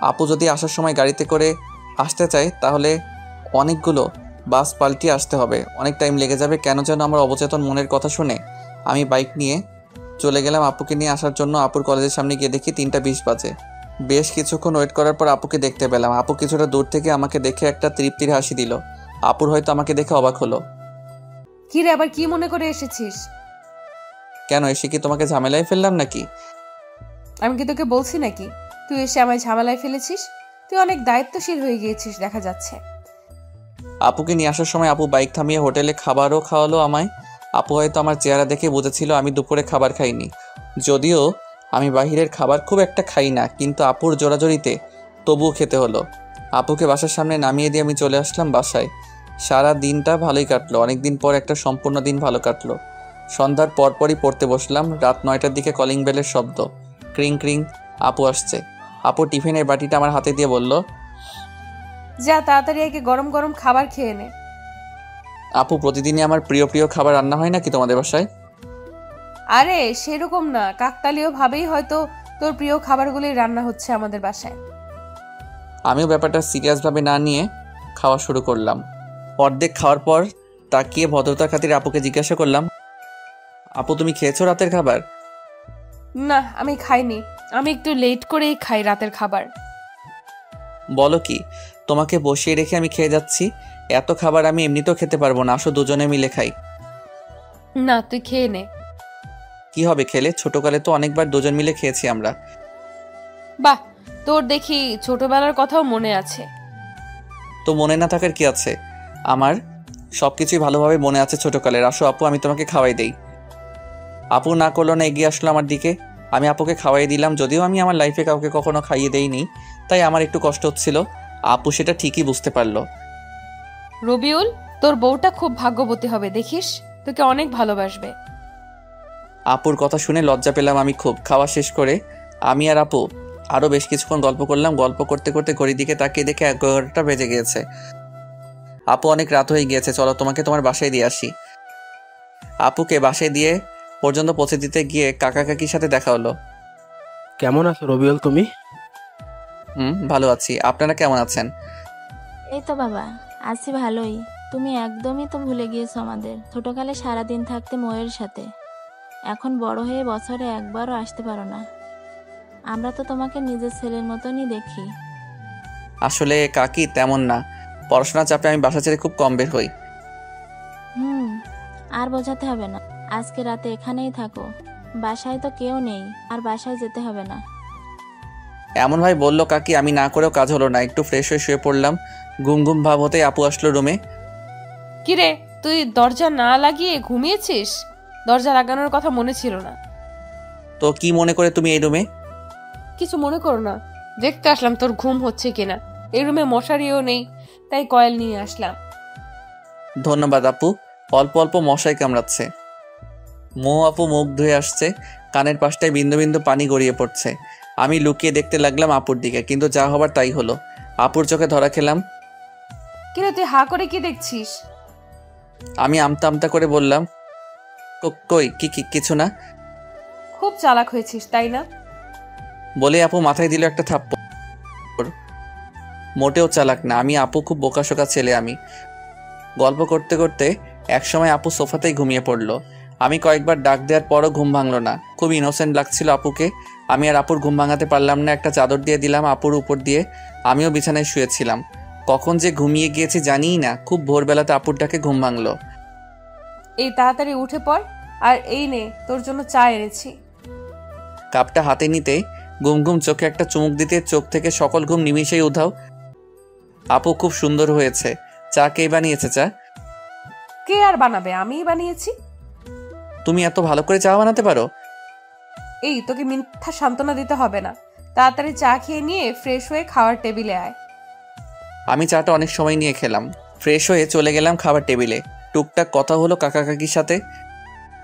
A: আপু যদি আসার সময় গাড়িতে করে আসতে চায় তাহলে অনেকগুলো বাস পাল্টিয়ে আসতে হবে, অনেক টাইম লেগে যাবে। কেন যেন আমার অবচেতন মনের কথা শুনে আমি বাইক নিয়ে চলে গেলাম আপুকে নিয়ে আসার জন্য। আপুর কলেজের সামনে গিয়ে দেখি 3টা 20 বাজে। বেশ কিছুক্ষণ ওয়েট করার পর আপুকে দেখতে পেলাম। আপু কিছুটা দূর থেকে আমাকে দেখে একটা তৃপ্তির হাসি দিল। আপুর হয়তো আমাকে দেখে অবাক হলো।
E: কিরে, আবার কি মনে করে এসেছিস?
A: কেন, এসে কি তোমাকে ঝামেলায় ফেললাম নাকি?
E: আমি কি তোকে বলছি নাকি তুই এসে আমায় ঝামেলায় ফেলেছিস? তুই অনেক দায়িত্বশীল হয়ে গিয়েছিস দেখা যাচ্ছে।
A: আপুকে নিয়ে আসার সময় আপু বাইক থামিয়ে হোটেলে খাবারও খাওয়ালো আমায়। আপু হয়তো আমার চেহারা দেখে বুঝেছিল আমি দুপুরে খাবার খাইনি। যদিও আমি বাহিরের খাবার খুব একটা খাই না, কিন্তু আপুর জোরাজোরিতে তবুও খেতে হলো। আপুকে বাসার সামনে নামিয়ে দিয়ে আমি চলে আসলাম বাসায়। সারা দিনটা ভালোই কাটলো। অনেকদিন পর একটা সম্পূর্ণ দিন ভালো কাটলো। সন্ধ্যার পরপরই পড়তে বসলাম। রাত 9টার দিকে কলিং বেলের শব্দ। ক্রিং ক্রিং। আপু আসছে। আপু টিফিনের বাটিটা আমার হাতে দিয়ে বলল,
E: যা তাড়াতাড়ি একে গরম গরম খাবার খেয়ে নে।
A: আপু, প্রতিদিনই আমার প্রিয় প্রিয় খাবার রান্না হয় নাকি তোমাদের বাসায়?
E: আরে সেরকম না, কাকতালীয় ভাবেই হয়তো তোর প্রিয় খাবারগুলি রান্না হচ্ছে আমাদের বাসায়।
A: আমিও ব্যাপারটা সিরিয়াসভাবে না নিয়ে খাওয়া শুরু করলাম। অর্ধেক খাওয়ার পর তাকিয়ে ভদ্রতার খাতিরে আপুকে জিজ্ঞাসা করলাম, আপু তুমি খেয়েছো রাতের খাবার?
E: না, আমি খাইনি। আমি একটু লেট করেই খাই রাতের খাবার।
A: বলো কি, তোমাকে বসিয়ে রেখে আমি খেয়ে যাচ্ছি? এত খাবার আমি এমনিতেও খেতে পারবো না, আসো দুজনে মিলে খাই।
E: না, তুই খেয়ে নে।
A: কি হবে খেলে? ছোটকালে তো অনেকবার দুজন মিলে খেয়েছি আমরা।
E: বাহ, তোর দেখি ছোটবেলার কথাও মনে আছে।
A: তো মনে না থাকার কি আছে? আমার সবকিছুই ভালোভাবে মনে আছে ছোটকালের। আসো আপু, আমি তোমাকে খাওয়াই দেই। আপু না করলো না, এগিয়ে আসলো আমার দিকে। আমি আপুকে খাওয়াই দিলাম। যদিও আমি আমার লাইফে কাউকে কখনো খাইয়ে দেইনি, তাই আমার একটু কষ্ট হচ্ছিল। আপু সেটা ঠিকই বুঝতে পারলো।
E: রবিউল, তোর বউটা খুব ভাগ্যবতী হবে, দেখিস তোকে অনেক ভালোবাসবে।
A: আপুর কথা শুনে লজ্জা পেলাম আমি খুব। খাওয়া শেষ করে আমি আর আপু আরও বেশ কিছুক্ষণ গল্প করলাম। গল্প করতে করতে ঘড়ির দিকে তাকিয়ে দেখে 11টা বেজে গিয়েছে। আপু অনেক রাত হয়ে গিয়েছে, চলো তোমাকে তোমার বাসায় দিয়ে আসি। আপুকে বাসায় দিয়ে পর্যন্ত পৌঁছে দিতে গিয়ে কাকা কাকির সাথে দেখা হলো।
G: কেমন আছো রবিউল তুমি?
A: ভালো আছি, আপনারা কেমন আছেন?
H: এই তো বাবা, আছি ভালোই। তুমি একদমই তো ভুলে গিয়েছো আমাদের। ছোটকালে সারাদিন থাকতে ময়ের সাথে, এখন বড় হয়ে বছরে একবারও আসতে পারো না। আমরা তো তোমাকে নিজের ছেলের মতনই দেখি।
A: আসলে কাকি তেমন না, পড়াশোনার চাপে আমি বাসা ছেড়ে খুব কম বের হই।
H: আর বোঝাতে হবে না, আজকে রাতে এখানেই থাকো। বাসায় তো কেউ নেই, আর বাসায় যেতে হবে না।
A: এমন ভাই বললো কাকি, আমি না করেও কাজ হলো না। একটু ফ্রেশ হয়ে শুয়ে পড়লাম। ঘুম ঘুম ভাব হতে আপু আসলো রুমে।
E: কিরে, তুই দরজা না লাগিয়ে ঘুমিয়েছিস? দরজা লাগানোর কথা মনে ছিল না।
A: তো কি মনে করে তুমি এই রুমে?
E: কিছু মনে করো না, দেখতে আসলাম তোর ঘুম হচ্ছে কিনা। এই রুমে মশারিও নেই, তাই কয়েল নিয়ে আসলাম।
A: ধন্যবাদ আপু, অল্প অল্প মশাই কামড়াচ্ছে। মৌ আপু মুখ ধুয়ে আসছে, কানের পাশটায় বিন্দু বিন্দু পানি গড়িয়ে পড়ছে। আমি লুকিয়ে দেখতে লাগলাম আপুর দিকে, কিন্তু যা হবার তাই হলো। আপুর চোখে ধরা খেলাম।
E: কিরে, তুই হা করে কি দেখছিস?
A: আমি আমতা আমতা করে বললাম, কই কিছু না।
E: খুব চালাক হয়েছিস তাই না?
A: বলে আপু মাথায় দিল একটা থাপ্পড়। মোটেও চালাক না আমি, আপু খুব বোকাশোকা ছেলে আমি। গল্প করতে করতে একসময় আপু সোফাতেই ঘুমিয়ে পড়লো। আমি কয়েকবার ডাক দেওয়ার পরও ঘুম ভাঙলো না। খুব ইনোসেন্ট লাগছিল আপুকে। আমি আর আপুর ঘুম ভাঙাতে পারলাম না। একটা চাদর দিয়ে দিলাম আপুর উপর দিয়ে। আমিও বিছানায় শুয়েছিলাম। কখন যে ঘুমিয়ে গিয়েছি জানিই না। খুব ভোরবেলাতে আপুর ডাকে ঘুম ভাঙলো।
E: এই তাড়াতাড়ি উঠে পড়, আর এই নে তোর জন্য চা এনেছি।
A: কাপটা হাতে নিতে ঘুম ঘুম চোখে একটা চুমুক দিতে চোখ থেকে সকল ঘুম নিমিষেই উধাও। আপু খুব সুন্দর হয়েছে। চা কে বানিয়েছে? চা
E: কে আর বানাবে, আমিই বানিয়েছি।
A: তুমি এত ভালো করে চা বানাতে পারো?
E: এই তোকে মিথ্যা সান্ত্বনা দিতে হবে না, তাড়াতাড়ি চা খেয়ে নিয়ে ফ্রেশ হয়ে খাওয়ার টেবিলে আয়।
A: আমি চাটা অনেক সময় নিয়ে খেলাম। ফ্রেশ হয়ে চলে গেলাম খাবার টেবিলে। টুকটাক কথা হলো কাকা কাকির সাথে।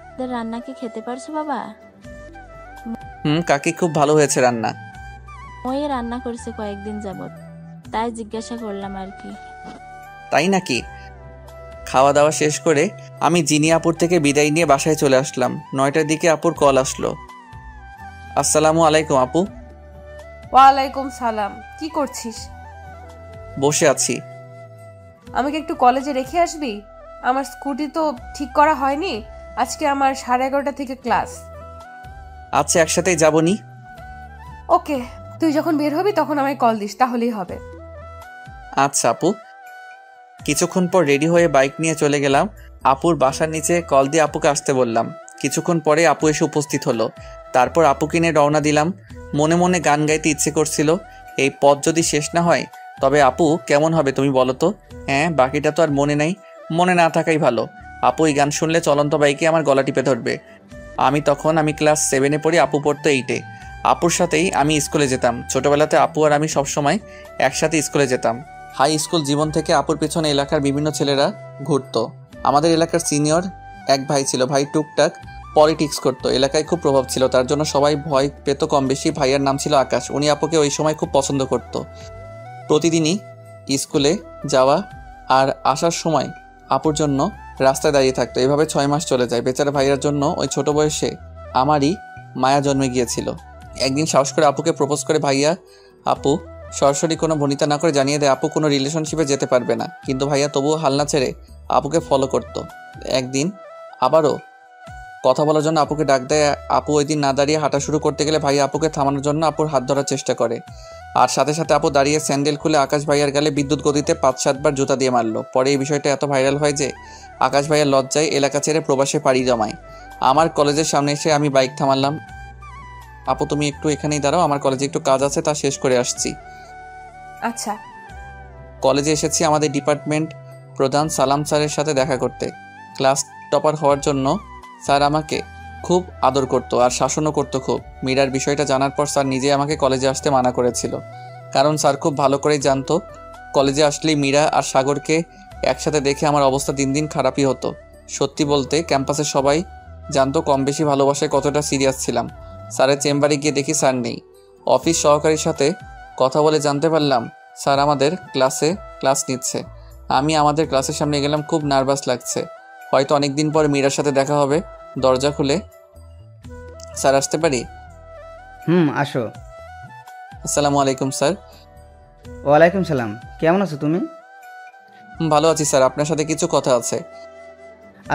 H: তোদের রান্না কি খেতে পারছো বাবা?
A: কাকি খুব ভালো হয়েছে রান্না।
H: ওই রান্না করছে কয়েকদিন যাবত, তাই জিজ্ঞাসা করলাম আর কি।
A: তাই নাকি? খাওয়া দাওয়া শেষ করে আমি জিনি আপুর থেকে বিদায় নিয়ে বাসায় চলে আসলাম। 9টার দিকে আপুর কল আসলো। আসসালামু আলাইকুম আপু।
E: ওয়ালাইকুম সালাম। কি করছিস?
A: বসে আছি।
E: আমাকে একটু কলেজে রেখে আসবি? আমার স্কুটি তো ঠিক করা হয়নি, আজকে আমার 11:30 থেকে ক্লাস।
A: আচ্ছা একসাথেই যাবনি।
E: ওকে, তুই যখন বের হবি তখন আমায় কল দিস, তাহলেই হবে।
A: আচ্ছা আপু। কিছুক্ষণ পর রেডি হয়ে বাইক নিয়ে চলে গেলাম আপুর বাসার নিচে। কল দিয়ে আপুকে আসতে বললাম। কিছুক্ষণ পরে আপু এসে উপস্থিত হলো। তারপর আপুকে নিয়ে রওনা দিলাম। মনে মনে গান গাইতে ইচ্ছে করছিল। এই পথ যদি শেষ না হয় তবে আপু কেমন হবে তুমি বলো তো? হ্যাঁ, বাকিটা তো আর মনে নাই। মনে না থাকাই ভালো। আপু এই গান শুনলে চলন্ত বাইকে আমার গলা টিপে ধরবে। আমি ক্লাস 7-এ পড়ি, আপু পড়তো 8-এ। আপুর সাথেই আমি স্কুলে যেতাম। ছোটবেলাতে আপু আর আমি সবসময় একসাথে স্কুলে যেতাম। হাই স্কুল জীবন থেকে আপুর পেছনে এলাকার বিভিন্ন ছেলেরা ঘুরতো। আমাদের এলাকার সিনিয়র এক ভাই ছিল। ভাই টুকটাক পলিটিক্স করতো। এলাকায় খুব প্রভাব ছিল, তার জন্য সবাই ভয় পেত কম বেশি। ভাইয়ার নাম ছিল আকাশ। উনি আপুকে ওই সময় খুব পছন্দ করত। প্রতিদিনই স্কুলে যাওয়া আর আসার সময় আপুর জন্য রাস্তায় দাঁড়িয়ে থাকতো। এভাবে 6 মাস চলে যায়। বেচারা ভাইয়ার জন্য ওই ছোট বয়সে আমারই মায়া জন্মে গিয়েছিল। একদিন সাহস করে আপুকে প্রপোজ করে ভাইয়া। আপু সরাসরি কোনো ভনিতা না করে জানিয়ে দেয় আপু কোনো রিলেশনশিপে যেতে পারবে না। কিন্তু ভাইয়া তবুও হাল না ছেড়ে আপুকে ফলো করত। একদিন আবারও কথা বলার জন্য আপুকে ডাক দেয়। আপু ওই দিন না দাঁড়িয়ে হাঁটা শুরু করতে গেলে ভাইয়া আপুকে থামানোর জন্য আপুর হাত ধরার চেষ্টা করে। আর সাথে সাথে আপু দাঁড়িয়ে স্যান্ডেল খুলে আকাশ ভাইয়ার গালে বিদ্যুৎ গতিতে 5-7 বার জুতা দিয়ে মারলো। পরে এই বিষয়টা এত ভাইরাল হয় যে আকাশ ভাইয়ার লজ্জায় এলাকা ছেড়ে প্রবাসে পাড়ি জমায়। আমার কলেজের সামনে এসে আমি বাইক থামালাম। আপু তুমি একটু এখানেই দাঁড়াও, আমার কলেজে একটু কাজ আছে, তা শেষ করে আসছি।
E: আচ্ছা।
A: কলেজে এসেছি আমাদের ডিপার্টমেন্ট প্রধান সালাম স্যারের সাথে দেখা করতে। ক্লাস টপার হওয়ার জন্য স্যার আমাকে খুব আদর করতো আর শাসনও করতো খুব। মীরার বিষয়টা জানার পর স্যার নিজে আমাকে কলেজে আসতে মানা করেছিল। কারণ স্যার খুব ভালো করেই জানতো কলেজে আসলেই মীরা আর সাগরকে একসাথে দেখে আমার অবস্থা দিন দিন খারাপই হতো। সত্যি বলতে ক্যাম্পাসের সবাই জানতো কম বেশি ভালোবাসায় কতটা সিরিয়াস ছিলাম। স্যারের চেম্বারে গিয়ে দেখি স্যার নেই। অফিস সহকারীর সাথে কথা বলে জানতে পারলাম স্যার আমাদের ক্লাস নিচ্ছে। আমি আমাদের ক্লাসের সামনে গেলাম। খুব নার্ভাস লাগছে, হয়তো অনেক দিন পর মীরার সাথে দেখা হবে। দরজা খুলে স্যার আসতে পারি?
I: আসো।
A: আসসালামু আলাইকুম স্যার।
I: ওয়ালাইকুম সালাম। কেমন আছো তুমি?
A: ভালো আছি স্যার, আপনার সাথে কিছু কথা আছে।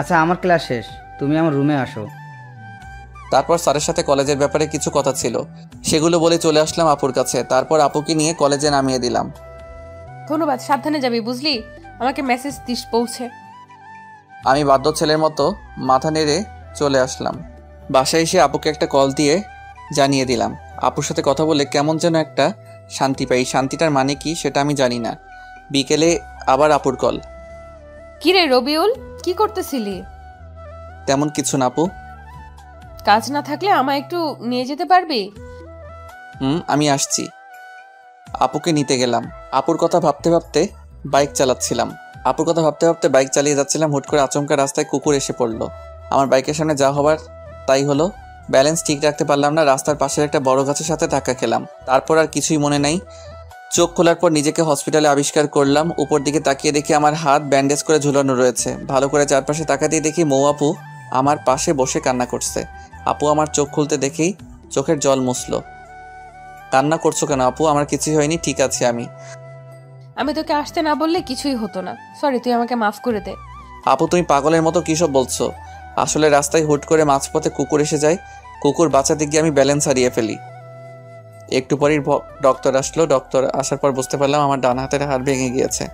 I: আচ্ছা, আমার ক্লাস শেষ, তুমি আমার রুমে আসো।
A: তারপর স্যারের সাথে কলেজের ব্যাপারে কিছু কথা ছিল, সেগুলো বলে চলে আসলাম আপুর কাছে। তারপর আপুকে নিয়ে কলেজে নামিয়ে দিলাম।
E: ধন্যবাদ, সাবধানে যাবি বুঝলি, আমাকে মেসেজ দিস পৌঁছে।
A: আমি বাধ্য ছেলের মতো মাথা নেড়ে চলে আসলাম। বাসায় এসে আপুকে একটা কল দিয়ে জানিয়ে দিলাম। আপুর সাথে কথা বলে কেমন যেন একটা শান্তি পাই। শান্তিটার মানে কি সেটা আমি জানি না। বিকেলে আবার আপুর কল।
E: কিরে রবিউল, কি করতেছিলি?
A: তেমন কিছু না আপু।
E: কাজ না থাকলে আমায় একটু নিয়ে যেতে পারবি?
A: আমি আসছি। আপুকে নিতে গেলাম। আপুর কথা ভাবতে ভাবতে বাইক চালিয়ে যাচ্ছিলাম। হুট করে আচমকা রাস্তায় কুকুর এসে পড়লো। আমার বাইকের সামনে যা হবার তাই হলো। ব্যালেন্স ঠিক রাখতে পারলাম না। রাস্তার পাশের একটা বড় গাছের সাথে ধাক্কা খেলাম। তারপর আর কিছুই মনে নাই। চোখ খোলার পর নিজেকে হসপিটালে আবিষ্কার করলাম। উপর দিকে তাকিয়ে দেখি আমার হাত ব্যান্ডেজ করে ঝুলানো রয়েছে। ভালো করে চারপাশে তাকাতেই দেখি মৌ আপু আমার পাশে বসে কান্না করছে। আপু আমার চোখ খুলতে দেখেই চোখের জল মুছল। কান্না করছো কেন আপু? আমার কিছুই হয়নি, ঠিক আছে আমি।
E: আমি তোকে আসতে না বললে কিছুই হতো না। সরি, তুই আমাকে মাফ করে দে।
A: আপু তুমি পাগলের মতো কী সব বলছো? আসলে রাস্তায় হুট করে মাঝপথে কুকুর এসে যায়, কুকুর বাঁচাতে গিয়ে আমি ব্যালেন্স হারিয়ে ফেলি। একটু পরেই ডক্টর আসলো। ডক্টর আসার পর বুঝতে পারলাম আমার ডান হাতের হাড় ভেঙে গিয়েছে।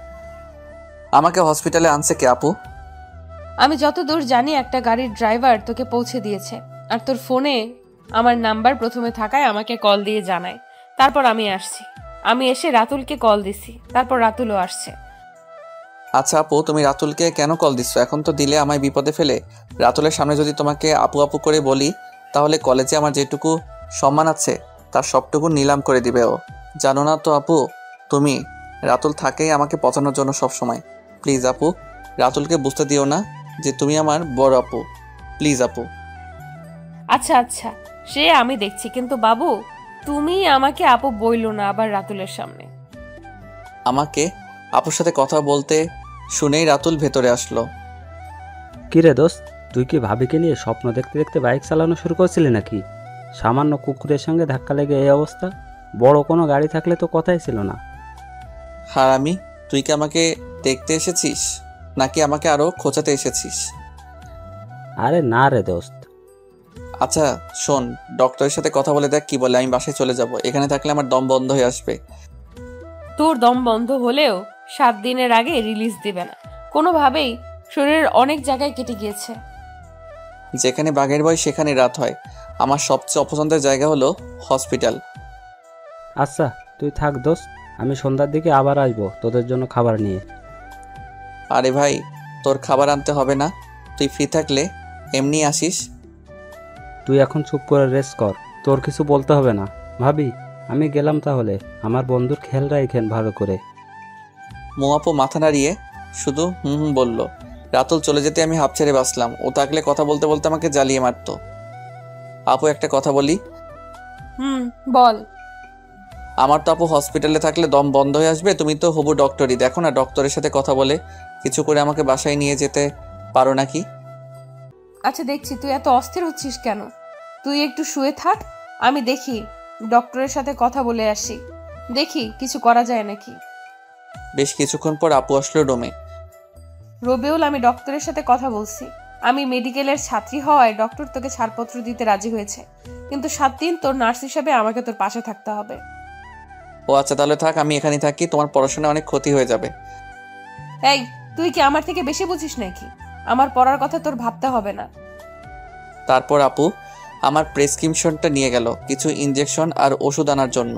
A: আমাকে হসপিটালে আনছে কে আপু?
E: আমি যতদূর জানি একটা গাড়ির ড্রাইভার তোকে পৌঁছে দিয়েছে, আর তোর ফোনে আমার নাম্বার প্রথমে থাকায় আমাকে কল দিয়ে জানায়। তারপর আমি আসছি। আমি এসে রাতুলকে কল দিছি, তারপর রাতুলও আসছে।
A: আচ্ছা আপু, তুমি রাতুলকে কেন কল দিচ্ছ? এখন তো দিলে আমায় বিপদে ফেলে। রাতুলের সামনে যদি তোমাকে আপু আপু করে বলি, তাহলে কলেজে আমার যেটুকু সম্মান আছে তার সবটুকু নিলাম করে দিবে ও। জানো না তো আপু, তুমি রাতুল থাকেই আমাকে পচানোর জন্য সব সময়। প্লিজ আপু, রাতুলকে বুঝতে দিও না যে তুমি আমার বড় আপু। প্লিজ আপু।
E: আচ্ছা আচ্ছা, সে আমি দেখছি, কিন্তু বাবু তুমি আমাকে আপু বইলো না আবার রাতুলের সামনে।
A: আমাকে আপুর সাথে কথা বলতে শুনেই রাতুল ভেতরে আসলো।
F: কিরে দোস্ত, তুই কি ভাবিকে নিয়ে স্বপ্ন দেখতে দেখতে বাইক চালানো শুরু করছিলি নাকি? সামান্য কুকুরের সঙ্গে ধাক্কা লেগে এই অবস্থা। বড় কোনো গাড়ি থাকলে তো কথাই ছিল না।
A: হারামি, তুই কি আমাকে দেখতে এসেছিস নাকি আমাকে আরো খোঁচাতে এসেছিস?
F: আরে না রে দোস্ত।
A: আচ্ছা শোন, ডক্টরের সাথে কথা বলে দেখ কি বলে। আমি বাসায় চলে যাব, এখানে থাকলে আমার দম বন্ধ হয়ে আসবে।
E: তোর দম বন্ধ হলেও 7 দিনের আগে রিলিজ দিবে না কোনোভাবেই। শরীরের অনেক জায়গায় কেটে গিয়েছে।
A: যেখানে বাঘের ভয় সেখানে রাত হয়। আমার সবচেয়ে অপছন্দের জায়গা হলো হসপিটাল।
F: আচ্ছা তুই থাক দোস্ত, আমি সন্ধ্যার দিকে আবার আসবো তোদের জন্য খাবার নিয়ে।
A: আরে ভাই, তোর খাবার আনতে হবে না, তুই ফ্রি থাকলে এমনি আসিস।
F: তুই এখন চুপ করে রেস্ট কর, তোর কিছু বলতে হবে না। ভাবি আমি গেলাম তাহলে, আমার বন্ধুর খেয়াল রাখেন ভালো করে।
A: মোয়াপো মাথা নাড়িয়ে শুধু হুম হুম বলল। রাতুল চলে যেতে আমি হাঁপ ছেড়ে বাঁচলাম। ও থাকলে কথা বলতে বলতে আমাকে জ্বালিয়ে মারতো। আপু একটা কথা বলি?
E: বল।
A: আমার তো আপু হসপিটালে থাকলে দম বন্ধ হয়ে আসবে। তুমি তো হবু ডক্টরই, দেখো না ডক্টরের সাথে কথা বলে কিছু করে আমাকে বাসায় নিয়ে যেতে পারো নাকি?
E: আচ্ছা দেখছি তুই এত অস্থির হচ্ছিস কেন। তুই একটু শুয়ে থাক, আমি দেখি ডক্টরের সাথে কথা বলে আসি, দেখি কিছু করা যায় নাকি।
A: বেশ কিছুক্ষণ পর আপু আসলো রুমে।
E: রবিউল, আমি ডক্টরের সাথে কথা বলছি। আমি মেডিকেলের ছাত্রী হওয়ায় ডক্টর তোকে ছাড়পত্র দিতে রাজি হয়েছে, কিন্তু 7 দিন তোর নার্স হিসেবে আমাকে তোর পাশে থাকতে হবে।
A: ও আচ্ছা তাহলে থাক, আমি এখানে থাকি, তোমার পড়াশোনা অনেক ক্ষতি হয়ে যাবে।
E: এই তুই কি আমার থেকে বেশি বুঝিস নাকি? আমার পড়ার কথা তোর ভাবতে হবে না।
A: তারপর আপু আমার প্রেসক্রিপশনটা নিয়ে গেল কিছু ইনজেকশন আর ওষুধ আনার জন্য।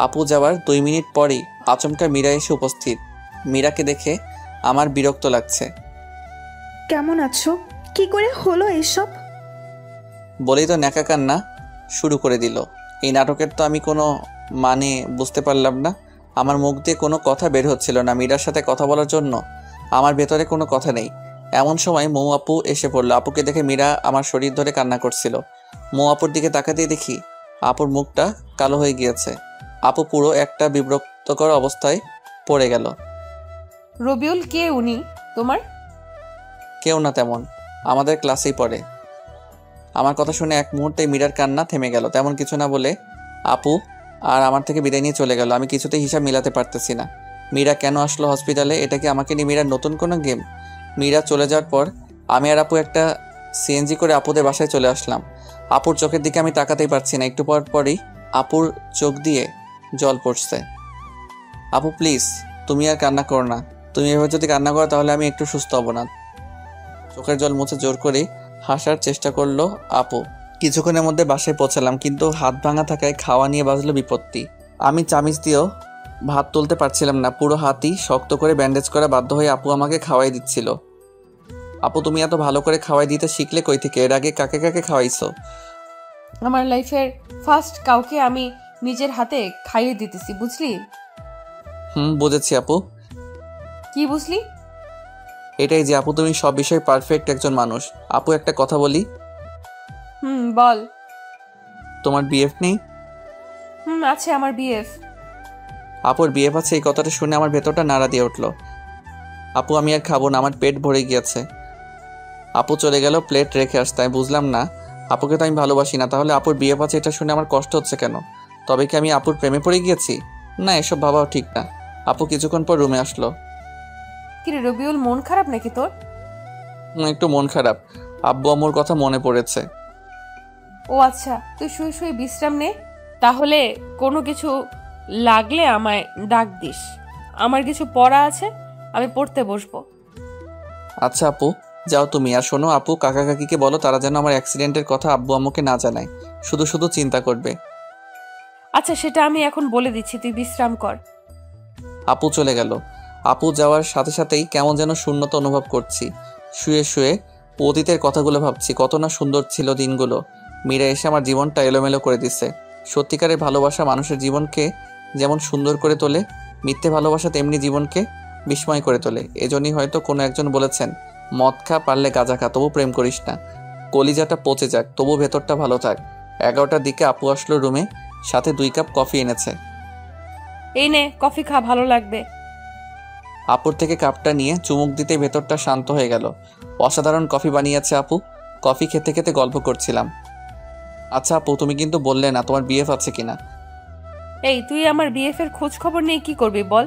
A: আপু যাওয়ার 2 মিনিট পরই আচমকা মীরা এসে উপস্থিত। মীরাকে দেখে আমার বিরক্ত লাগছে।
C: কেমন আছো? কি করে হলো এসব?
A: বলেই তো ন্যাকা কান্না শুরু করে দিল। এই নাটকের তো আমি কোনো মানে বুঝতে পারলাম না। আমার মুখ দিয়ে কোনো কথা বের হচ্ছিল না মীরার সাথে কথা বলার জন্য। আমার ভেতরে কোনো কথা নেই। এমন সময় মৌ আপু এসে পড়লো। আপুকে দেখে মীরা আমার শরীর ধরে কান্না করছিল। মৌ আপুর দিকে তাকাতেই দেখি আপুর মুখটা কালো হয়ে গিয়েছে। আপু পুরো একটা বিব্রতকর অবস্থায় পড়ে গেল।
E: রবিউল, কে উনি তোমার?
A: কেউ না তেমন, আমাদের ক্লাসেই পড়ে। আমার কথা শুনে এক মুহূর্তে মীরার কান্না থেমে গেল। তেমন কিছু না বলে আপু আর আমার থেকে বিদায় নিয়ে চলে গেল। আমি কিছুতেই হিসাব মিলাতে পারতেছি না। মীরা কেন আসলো হসপিটালে? এটা কি আমাকে নিয়ে মীরার নতুন কোনো গেম? মীরা চলে যাওয়ার পর আমি আর আপু একটা সিএনজি করে আপুদের বাসায় চলে আসলাম। আপুর চোখের দিকে আমি তাকাতেই পারছি না। একটু পর পরই আপুর চোখ দিয়ে জল পড়ছে। আপু প্লিজ, তুমি আর কান্না করো না। তুমি এভাবে যদি কান্না করো তাহলে আমি একটু সুস্থ হব না। চোখের জল মুছে জোর করে হাসার চেষ্টা করলো আপু। কিছুক্ষণের মধ্যে বাসায় পৌঁছালাম, কিন্তু হাত ভাঙা থাকায় খাওয়া নিয়ে বাজলো বিপত্তি। আমি চামিচ দিয়েও ভাত তুলতে পারছিলাম না। পুরো হাতই শক্ত করে ব্যান্ডেজ করা বাধ্য হয়ে আপু আমাকে খাওয়াই দিচ্ছিল। আপু তুমি এত ভালো করে খাওয়াই দিতে শিখলে কই থেকে? এর আগে কাকে কাকে খাওয়াইছো?
E: আমার লাইফের ফার্স্ট কাউকে আমি নিজের হাতে খাইয়ে দিতেছি, বুঝলি?
A: বুঝেছি আপু।
E: কি বুঝলি?
A: এটাই যে আপু তুমি সব বিষয়ে পারফেক্ট একজন মানুষ। আপু একটা কথা বলি?
E: বল।
A: তোমার বিএফ নেই?
E: আছে আমার বিএফ।
A: আপুর বিএফ আছে, এই কথাটা শুনে আমার ভেতরটা নাড়া দিয়ে উঠলো। আপু আমি আর খাবো না, আমার পেট ভরে গিয়েছে। আপু চলে গেল প্লেট রেখে আসতে। আমি বুঝলাম না, আপুকে তো আমি ভালোবাসি না, তাহলে আপুর বিএফ আছে এটা শুনে আমার কষ্ট হচ্ছে কেন? তবে কি আমি আপুর প্রেমে পড়ে গিয়েছি? না, এসব ভাবাও ঠিক না। আপু কিছুক্ষণ পর রুমে আসলো।
D: কিরে রবিউল, মন খারাপ নাকি তোর?
A: একটু মন খারাপ, আব্বু আম্মুর কথা মনে পড়েছে।
D: ও আচ্ছা, তুই শুয়ে শুয়ে বিশ্রাম নে। তাহলে কোনো কিছু লাগলে আমায় ডাক দিস। আমার কিছু পড়া আছে, আমি পড়তে বসবো।
A: আচ্ছা আপু, যাও তুমি। আর শোনো আপু, কাকা কাকিকে বলো তারা যেন আমার অ্যাক্সিডেন্টের কথা আব্বু আম্মুকে না জানায়, শুধু শুধু চিন্তা করবে।
D: আচ্ছা, সেটা আমি এখন বলে দিচ্ছি, তুই বিশ্রাম কর।
A: আপু চলে গেল। আপু যাওয়ার সাথে সাথেই কেমন যেন শূন্যতা অনুভব করছি। শুয়ে শুয়ে অতীতের কথাগুলো ভাবছি, কত না সুন্দর ছিল দিনগুলো। মীরা এসে আমার জীবনটা এলোমেলো করে দিছে। সত্যিকারের ভালোবাসা মানুষের জীবনকে যেমন সুন্দর করে তোলে, মিথ্যে ভালোবাসা তেমনি জীবনকে বিস্ময় করে তোলে। এজন্যই হয়তো কোনো একজন বলেছেন, মদ খা, পারলে গাঁজা খা, তবু প্রেম করিস না। কলিজাটা পচে যাক, তবু ভেতরটা ভালো থাক। 11টার দিকে আপু আসলো রুমে, সাথে 2 কাপ কফি এনেছে।
D: এই নে কফি খা, ভালো লাগবে।
A: আপুর থেকে কাপটা নিয়ে চুমুক দিতে ভেতরটা শান্ত হয়ে গেল। অসাধারণ কফি বানিয়েছে আপু। কফি খেতে খেতে গল্প করছিলাম। আচ্ছা আপু, তুমি কিন্তু বললে না তোমার বিএফ আছে কিনা।
D: এই, তুই আমার বিএফ এর খোঁজ খবর নিয়ে কি করবি বল?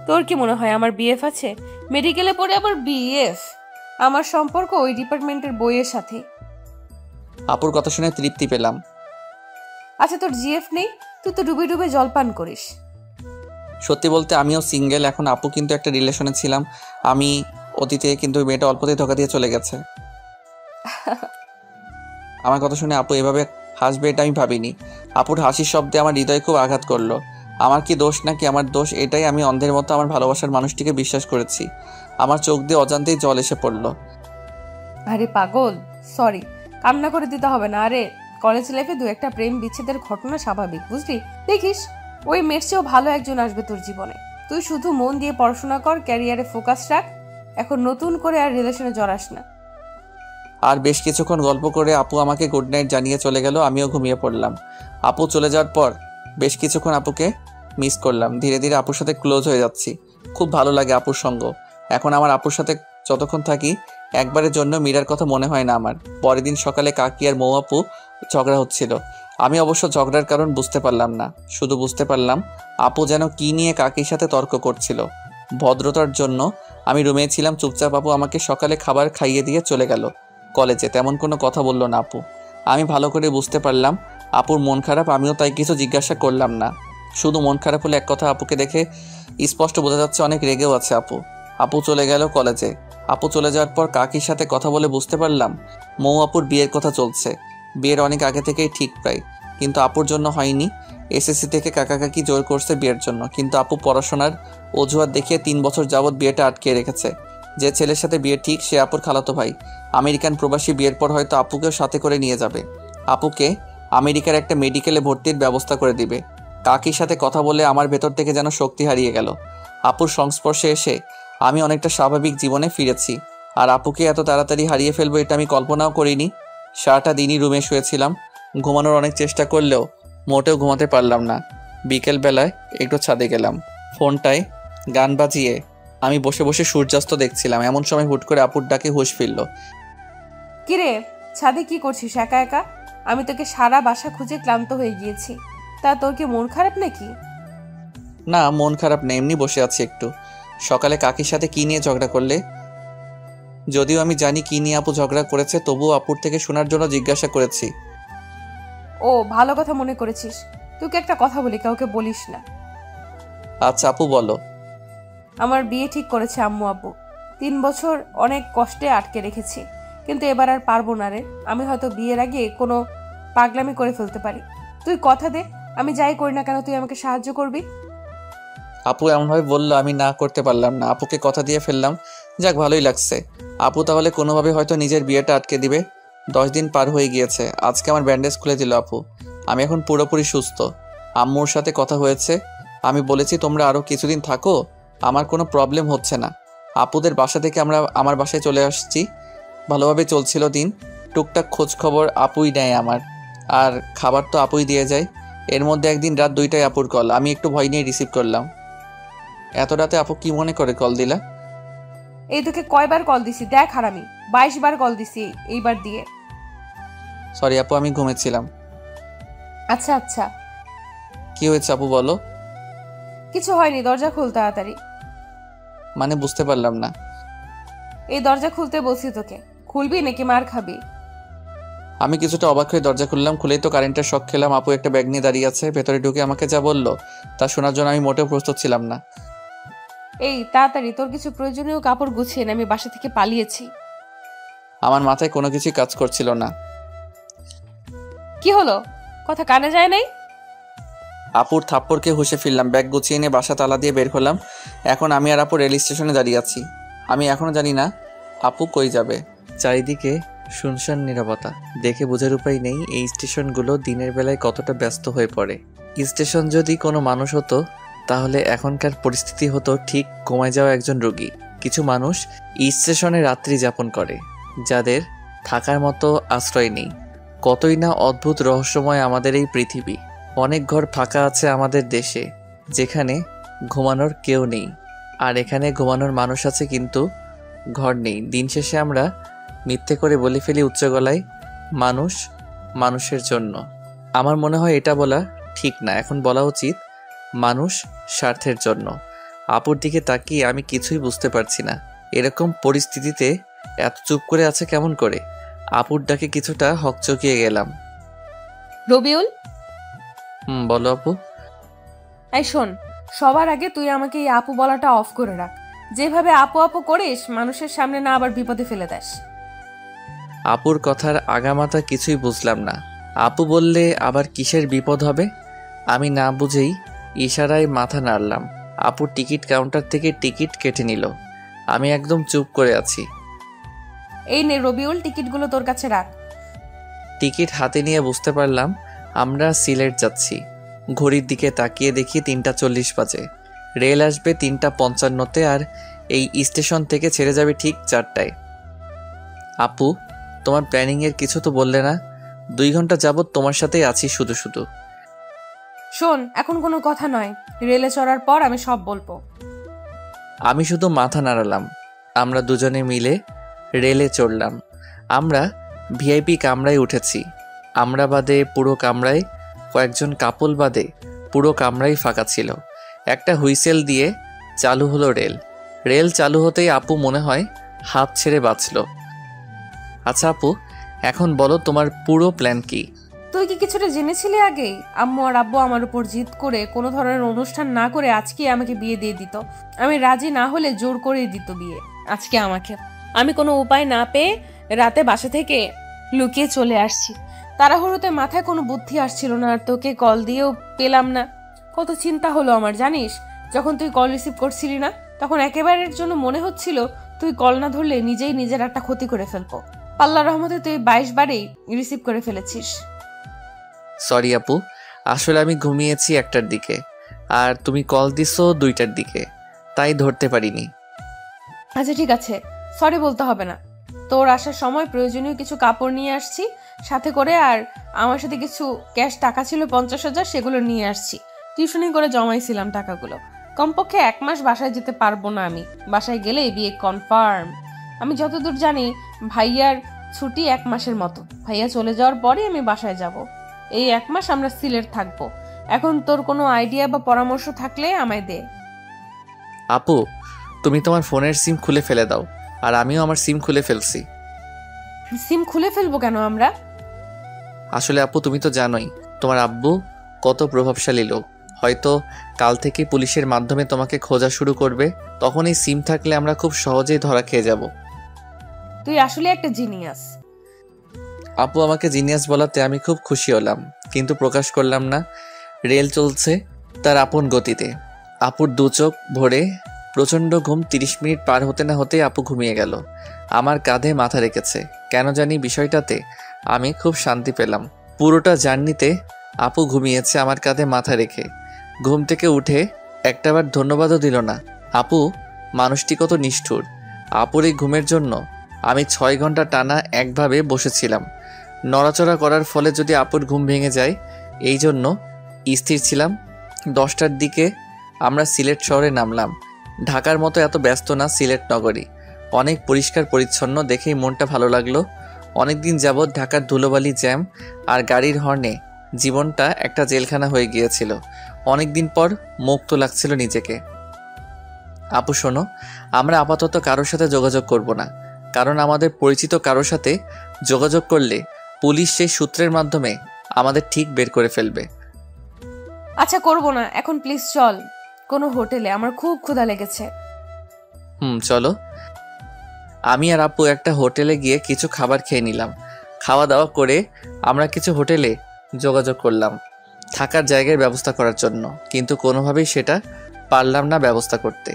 D: তোর কি মনে হয় আমার বিএফ আছে? মেডিকেলে পড়ে আবার বিএফ? আমার সম্পর্ক ওই ডিপার্টমেন্টের বইয়ের সাথে।
A: আপুর কথা শুনে তৃপ্তি পেলাম।
D: আচ্ছা, তোর জিএফ নেই? তুই তো ডুবে ডুবে জলপান করিস।
A: সত্যি বলতে আমিও সিঙ্গেল এখন। আপু কিন্তু একটা রিলেশনে ছিলাম আমি অতীতে, কিন্তু ওই মেয়েটা অল্পতেই ধোকা দিয়ে চলে গেছে। আমার কথা শুনে আপু এভাবে হাসবে এটা আমি ভাবিনি। আপুর হাসির শব্দে আমার হৃদয় খুব আঘাত করলো। আমার কি দোষ নাকি আমার দোষ এটাই, আমি অন্ধের মতো আমার ভালোবাসার মানুষটিকে বিশ্বাস করেছি। আমার চোখ দিয়ে অজান্তেই জল এসে পড়লো।
D: আরে পাগল, সরি, কান্না করে দিতে হবে না। আরে কলেজ লাইফে 2-1টা প্রেম বিচ্ছেদের ঘটনা স্বাভাবিক, বুঝলি? দেখিস ওই মেয়ের চেয়েও ভালো একজন আসবে তোর জীবনে। তুই শুধু মন দিয়ে পড়াশোনা কর, ক্যারিয়ারে ফোকাস রাখ। এখন নতুন করে আর রিলেশনে জড়াস না।
A: আর বেশ কিছুক্ষণ গল্প করে আপু আমাকে গুড নাইট জানিয়ে চলে গেল। আমিও ঘুমিয়ে পড়লাম। আপু চলে যাওয়ার পর বেশ কিছুক্ষণ আপুকে মিস করলাম। ধীরে ধীরে আপুর সাথে ক্লোজ হয়ে যাচ্ছি। খুব ভালো লাগে আপুর সঙ্গ। এখন আমার আপুর সাথে যতক্ষণ থাকি একবারের জন্য মীরার কথা মনে হয় না আমার। পরের দিন সকালে কাকি আর মৌ আপু ঝগড়া হচ্ছিল। আমি অবশ্য ঝগড়ার কারণ বুঝতে পারলাম না, শুধু বুঝতে পারলাম আপু যেন কি নিয়ে কাকির সাথে তর্ক করছিল। ভদ্রতার জন্য আমি রুমে ছিলাম চুপচাপ। আপু আমাকে সকালে খাবার খাইয়ে দিয়ে চলে গেল কলেজে। তেমন কোনো কথা বলল না আপু। আমি ভালো করে বুঝতে পারলাম আপুর মন খারাপ। আমিও তাই কিছু জিজ্ঞাসা করলাম না। শুধু মন খারাপ হলে এক কথা, আপুকে দেখে স্পষ্ট বোঝা যাচ্ছে অনেক রেগেও আছে আপু। আপু চলে গেল কলেজে। আপু চলে যাওয়ার পর কাকির সাথে কথা বলে বুঝতে পারলাম মৌ আপুর বিয়ের কথা চলছে। বিয়ের অনেক আগে থেকেই ঠিক প্রায়, কিন্তু আপুর জন্য হয়নি। এসএসসি থেকে কাকা কাকি জোর করছে বিয়ের জন্য, কিন্তু আপু পড়াশোনার অজুহাত দেখিয়ে 3 বছর যাবৎ বিয়েটা আটকে রেখেছে। যে ছেলের সাথে বিয়ে ঠিক সে আপুর খালাতো ভাই। আমেরিকান প্রবাসী, বিয়ের পর হয়তো আপুকেও সাথে করে নিয়ে যাবে। আপুকে আমেরিকার একটা মেডিকেলে ভর্তির ব্যবস্থা করে দিবে। কাকির সাথে কথা বলে আমার ভেতর থেকে যেন শক্তি হারিয়ে গেল। আপুর সংস্পর্শে এসে আমি অনেকটা স্বাভাবিক জীবনে ফিরেছি। আর আপুকে এত তাড়াতাড়ি হারিয়ে ফেলবো এটা আমি কল্পনাও করিনি। সারাটা দিনই রুমে শুয়েছিলাম। ঘুমানোর অনেক চেষ্টা করলেও মোটেও ঘুমাতে পারলাম না। বিকেলবেলায় একটু ছাদে গেলাম। ফোনটায় গান বাজিয়ে আমি বসে বসে সূর্যাস্ত দেখছিলাম। এমন সময় হুট করে আপুর ডাকে হুঁশ ফিরল।
D: কিরে, ছাদে কি করছিস একা একা? আমি তোকে সারা বাসা খুঁজে ক্লান্ত হয়ে গিয়েছি। তা তোর কি মন খারাপ নাকি?
A: না, মন খারাপ নেই, এমনি বসে আছি একটু। সকালে কাকির সাথে কি নিয়ে ঝগড়া করলে? যদিও আমি জানি কি নিয়ে আপু ঝগড়া করেছে, তবুও আপুর থেকে শোনার জন্য জিজ্ঞাসা করেছি।
D: ও, ভালো কথা মনে করেছিস। তোকে একটা কথা বলি, কাউকে বলিস না।
A: আচ্ছা আপু বলো।
D: আমার বিয়ে ঠিক করেছে আম্মু আব্বু। 3 বছর অনেক কষ্টে আটকে রেখেছি, কিন্তু এবার আর পারবো না রে। আমি হয়তো বিয়ের আগে কোনো পাগলামি করে ফেলতে পারি। তুই কথা দে, আমি যাই করি না কেন তুই আমাকে সাহায্য করবি।
A: আপু এমনভাবে বললো আমি না করতে পারলাম না। আপুকে কথা দিয়ে ফেললাম। যাক, ভালোই লাগছে। আপু তাহলে কোনোভাবে হয়তো নিজের বিয়েটা আটকে দিবে। 10 দিন পার হয়ে গিয়েছে। আজকে আমার ব্যান্ডেজ খুলে দিল আপু। আমি এখন পুরোপুরি সুস্থ। আম্মুর সাথে কথা হয়েছে। আমি বলেছি তোমরা আরও কিছুদিন থাকো, আমার কোনো প্রবলেম হচ্ছে না। আপুদের বাসা থেকে আমরা আমার বাসায় চলে আসছি। ভালোভাবে চলছিল দিন। টুকটাক খোঁজ খবর আপুই নেয় আমার, আর খাবার তো আপুই দিয়ে যায়। এর মধ্যে একদিন রাত 2টায় আপুর কল। আমি একটু ভয় নিয়ে রিসিভ করলাম। এত রাতে আপু কি মনে করে কল দিলা?
D: এই তোকে কয়বার কল দিছি দেখ হারামি, 22 বার কল দিছি এইবার দিয়ে।
A: সরি আপু, আমি ঘুমেছিলাম।
D: আচ্ছা আচ্ছা,
A: কি হয়েছে আপু বলো?
D: কিছু হয়নি, দরজা খুল তাড়াতাড়ি।
A: মানে বুঝতে পারলাম না।
D: এই দরজা খুলতে বলছি তোকে, খুলবি নাকি মার খাবি?
A: আমি কিছুটা অবাক হয়ে দরজা খুললাম। খুলেই তো কারেন্টের শক খেলাম। আপু একটা ব্যাগ নিয়ে দাঁড়িয়ে আছে। ভেতরে ঢুকে আমাকে যা বললো তা শোনার জন্য আমি মোটেও প্রস্তুত ছিলাম না।
D: এই তাড়াতাড়ি তোর কিছু প্রয়োজনীয় কাপড় গুছিয়ে নে, আমি বাসা থেকে পালিয়েছি।
A: আমার মাথায় কোনো কিছুই কাজ করছিল না।
D: কি হলো, কথা কানে যায় নাই?
A: আপুর থাপ্পড়কে হুঁশে ফিরলাম। ব্যাগ গুছিয়ে নিয়ে বাসা তালা দিয়ে বের হলাম। এখন আমি আর আপু রেল স্টেশনে দাঁড়িয়ে আছি। আমি এখনো জানি না আপু কই যাবে। চারিদিকে শুনশান নীরবতা। দেখে বোঝার উপায় নেই এই স্টেশনগুলো দিনের বেলায় কতটা ব্যস্ত হয়ে পড়ে। স্টেশন যদি কোনো মানুষ হতো তাহলে এখনকার পরিস্থিতি হতো ঠিক ঘুমায় যাওয়া একজন রোগী। কিছু মানুষ স্টেশনে রাত্রি যাপন করে, যাদের থাকার মতো আশ্রয় নেই। কতই না অদ্ভুত রহস্যময় আমাদের এই পৃথিবী। অনেক ঘর ফাঁকা আছে আমাদের দেশে, যেখানে ঘুমানোর কেউ নেই। আর এখানে ঘুমানোর মানুষ আছে কিন্তু ঘর নেই। দিন শেষে আমরা মিথ্যে করে বলে ফেলি উচ্চ গলায়, মানুষ মানুষের জন্য। আমার মনে হয় এটা বলা ঠিক না। এখন বলা উচিত মানুষ স্বার্থের জন্য। আপুর দিকে তাকিয়ে আমি কিছুই বুঝতে পারছি না। এরকম পরিস্থিতিতে এত চুপ করে আছে কেমন করে? আপুর ডাকে কিছুটা হকচকিয়ে গেলাম।
D: রবিউল,
A: বলো আপু।
D: এই শোন, সবার আগে তুই আমাকে এই আপু বলাটা অফ করে রাখ। যেভাবে আপু আপু করিস, মানুষের সামনে না আবার বিপদে ফেলে দেস।
A: আপুর কথার আগামাথা কিছুই বুঝলাম না। আপু বললে আবার কিসের বিপদ হবে? আমি না বুঝেই ইশারায় মাথা নাড়লাম। আপুর টিকিট কাউন্টার থেকে টিকিট কেটে নিল। আমি একদম চুপ করে আছি।
D: এই নে রবিউল, টিকিটগুলো তোর কাছে রাখ।
A: টিকিট হাতে নিয়ে বুঝতে পারলাম আমরা সিলেট যাচ্ছি। ঘড়ির দিকে তাকিয়ে দেখি 3:40 বাজে। রেল আসবে 3:55-তে, আর এই স্টেশন থেকে ছেড়ে যাবে ঠিক 4টায়। আপু, তোমার প্ল্যানিংয়ের কিছু তো বললে না? 2 ঘন্টা যাবৎ তোমার সাথেই আছি শুধু শুধু।
D: শোন, এখন কোনো কথা নয়, রেলে চড়ার পর আমি সব বলবো।
A: আমি শুধু মাথা নাড়ালাম। আমরা দুজনে মিলে রেলে চড়লাম। আমরা ভিআইপি কামরায় উঠেছি। আমরা বাদে পুরো কামরায়, কয়েকজন কাপল বাদে পুরো কামরাই ফাঁকা ছিল। একটা হুইসেল দিয়ে চালু হলো রেল। রেল চালু হতেই আপু মনে হয় হাফ ছেড়ে বাঁচল। আচ্ছা আপু, এখন বলো তোমার পুরো প্ল্যান কি?
D: তুই কি কিছুটা জেনেছিলি আগেই? আম্মু আর আব্বু আমার উপর জিদ করে কোনো ধরনের অনুষ্ঠান না করে আজকে আমাকে বিয়ে দিয়ে দিত। আমি রাজি না হলে জোর করে দিত বিয়ে আজকে আমাকে। আমি কোনো উপায় না পেয়ে রাতে বাসা থেকে লুকিয়ে চলে আসছি। তাড়াহুড়োতে মাথায় কোনো বুদ্ধি আসছিল না, আর তোকে কল দিয়েও পেলাম না। কত চিন্তা হলো আমার জানিস। যখন তুই কল রিসিভ করছিলি না, তখন একেবারের জন্য মনে হচ্ছিল তুই কল না ধরলে নিজেই নিজের একটা ক্ষতি করে ফেলবো। আল্লাহর রহমতে তুই 22 বারেই রিসিভ করে ফেলেছিস।
A: সরি আপু, আসলে আমি ঘুমিয়েছি 1টার দিকে, আর তুমি কল দিছো 2টার দিকে, তাই ধরতে পারিনি।
D: আচ্ছা ঠিক আছে, সরি বলতে হবে না। তোর আসার সময় প্রয়োজনীয় কিছু কাপড় নিয়ে আসছি সাথে করে, আর আমার সাথে কিছু ক্যাশ টাকা ছিল 50,000, সেগুলো নিয়ে আসছি। টিউশনি করে জমাইছিলাম টাকাগুলো। কমপক্ষে 1 মাস বাসায় যেতে পারবো না আমি। বাসায় গেলেই বিয়ে কনফার্ম। আমি যতদূর জানি ভাইয়ার ছুটি 1 মাসের মতো। ভাইয়া চলে যাওয়ার পরে আমি বাসায় যাব। এই 1 মাস আমরা সিলেট থাকবো। এখন তোর কোনো আইডিয়া বা পরামর্শ থাকলে আমায় দে।
A: আপু, তুমি তোমার ফোনের সিম খুলে ফেলে দাও, আর আমিও আমার সিম খুলে ফেলছি।
D: সিম খুলে ফেলবো কেন আমরা?
A: আসলে আপু, তুমি তো জানোই তোমার আব্বু কত প্রভাবশালী লোক। হয়তো কাল থেকে পুলিশের মাধ্যমে তোমাকে খোঁজা শুরু করবে। তখন এই সিম থাকলে আমরা খুব সহজেই ধরা খেয়ে যাব।
D: তুই আসলে একটা জিনিয়াস।
A: আপু আমাকে জিনিয়াস বলাতে আমি খুব খুশি হলাম, কিন্তু প্রকাশ করলাম না। রেল চলছে তার আপন গতিতে। আপুর 2 চোখ ভরে প্রচণ্ড ঘুম। 30 মিনিট পার হতে না হতে আপু ঘুমিয়ে গেল। আমার কাঁধে মাথা রেখেছে। কেন জানি বিষয়টাতে আমি খুব শান্তি পেলাম। পুরোটা জার্নিতে আপু ঘুমিয়েছে আমার কাঁধে মাথা রেখে। ঘুম থেকে উঠে একটাবার ধন্যবাদও দিল না। আপু মানুষটি কত নিষ্ঠুর। আপুর এই ঘুমের জন্য আমি 6 ঘন্টা টানা একভাবে বসেছিলাম। নড়াচড়া করার ফলে যদি আপুর ঘুম ভেঙে যায়, এই জন্য স্থির ছিলাম। 10টার দিকে আমরা সিলেট শহরে নামলাম। ঢাকার মতো এত ব্যস্ত না সিলেট নগরী। অনেক পরিষ্কার পরিচ্ছন্ন, দেখেই মনটা ভালো লাগলো। অনেকদিন যাবৎ ঢাকার ধুলোবালি, জ্যাম আর গাড়ির হর্নে জীবনটা একটা জেলখানা হয়ে গিয়েছিল। অনেক দিন পর মুক্ত লাগছিল নিজেকে। আপু শোনো, আমরা আপাতত কারোর সাথে যোগাযোগ করব না, কারণ আমাদের পরিচিত কারোর সাথে যোগাযোগ করলে পুলিশ সেই সূত্রের মাধ্যমে আমাদের ঠিক বের করে ফেলবে।
E: আচ্ছা করবো না, এখন প্লিজ চল কোনো হোটেলে, আমার খুব ক্ষুধা লেগেছে।
A: চলো। আমি আর আপু একটা হোটেলে গিয়ে কিছু খাবার খেয়ে নিলাম। খাওয়া দাওয়া করে আমরা কিছু হোটেলে যোগাযোগ করলাম থাকার জায়গার ব্যবস্থা করার জন্য, কিন্তু কোনোভাবেই সেটা পারলাম না ব্যবস্থা করতে।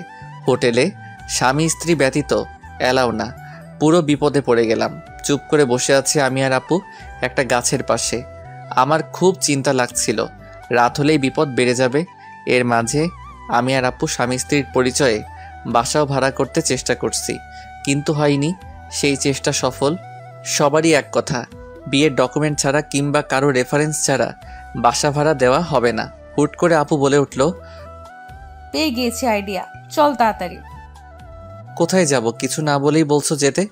A: হোটেলে স্বামী স্ত্রী ব্যতীত এলাও না। পুরো বিপদে পড়ে গেলাম। চুপ করে বসে আছি আমি আর আপু একটা গাছের পাশে। আমার খুব চিন্তা লাগছিল, রাত হলেই বিপদ বেড়ে যাবে। এর মাঝে আমি আর আপু স্বামী স্ত্রীর পরিচয়ে বাসাও ভাড়া করতে চেষ্টা করছি, কিন্তু হয়নি সেই চেষ্টা সফল। সবারই এক কথা, বিয়ের ডকুমেন্ট ছাড়া কিংবা কারো রেফারেন্স ছাড়া বাসা ভাড়া দেওয়া হবে না। হুট করে আপু বলে উঠল,
E: পেয়ে গিয়েছি আইডিয়া, চল তাড়াতাড়ি।
A: কোথায় যাব? কিছু না বলেই বলছো যেতে।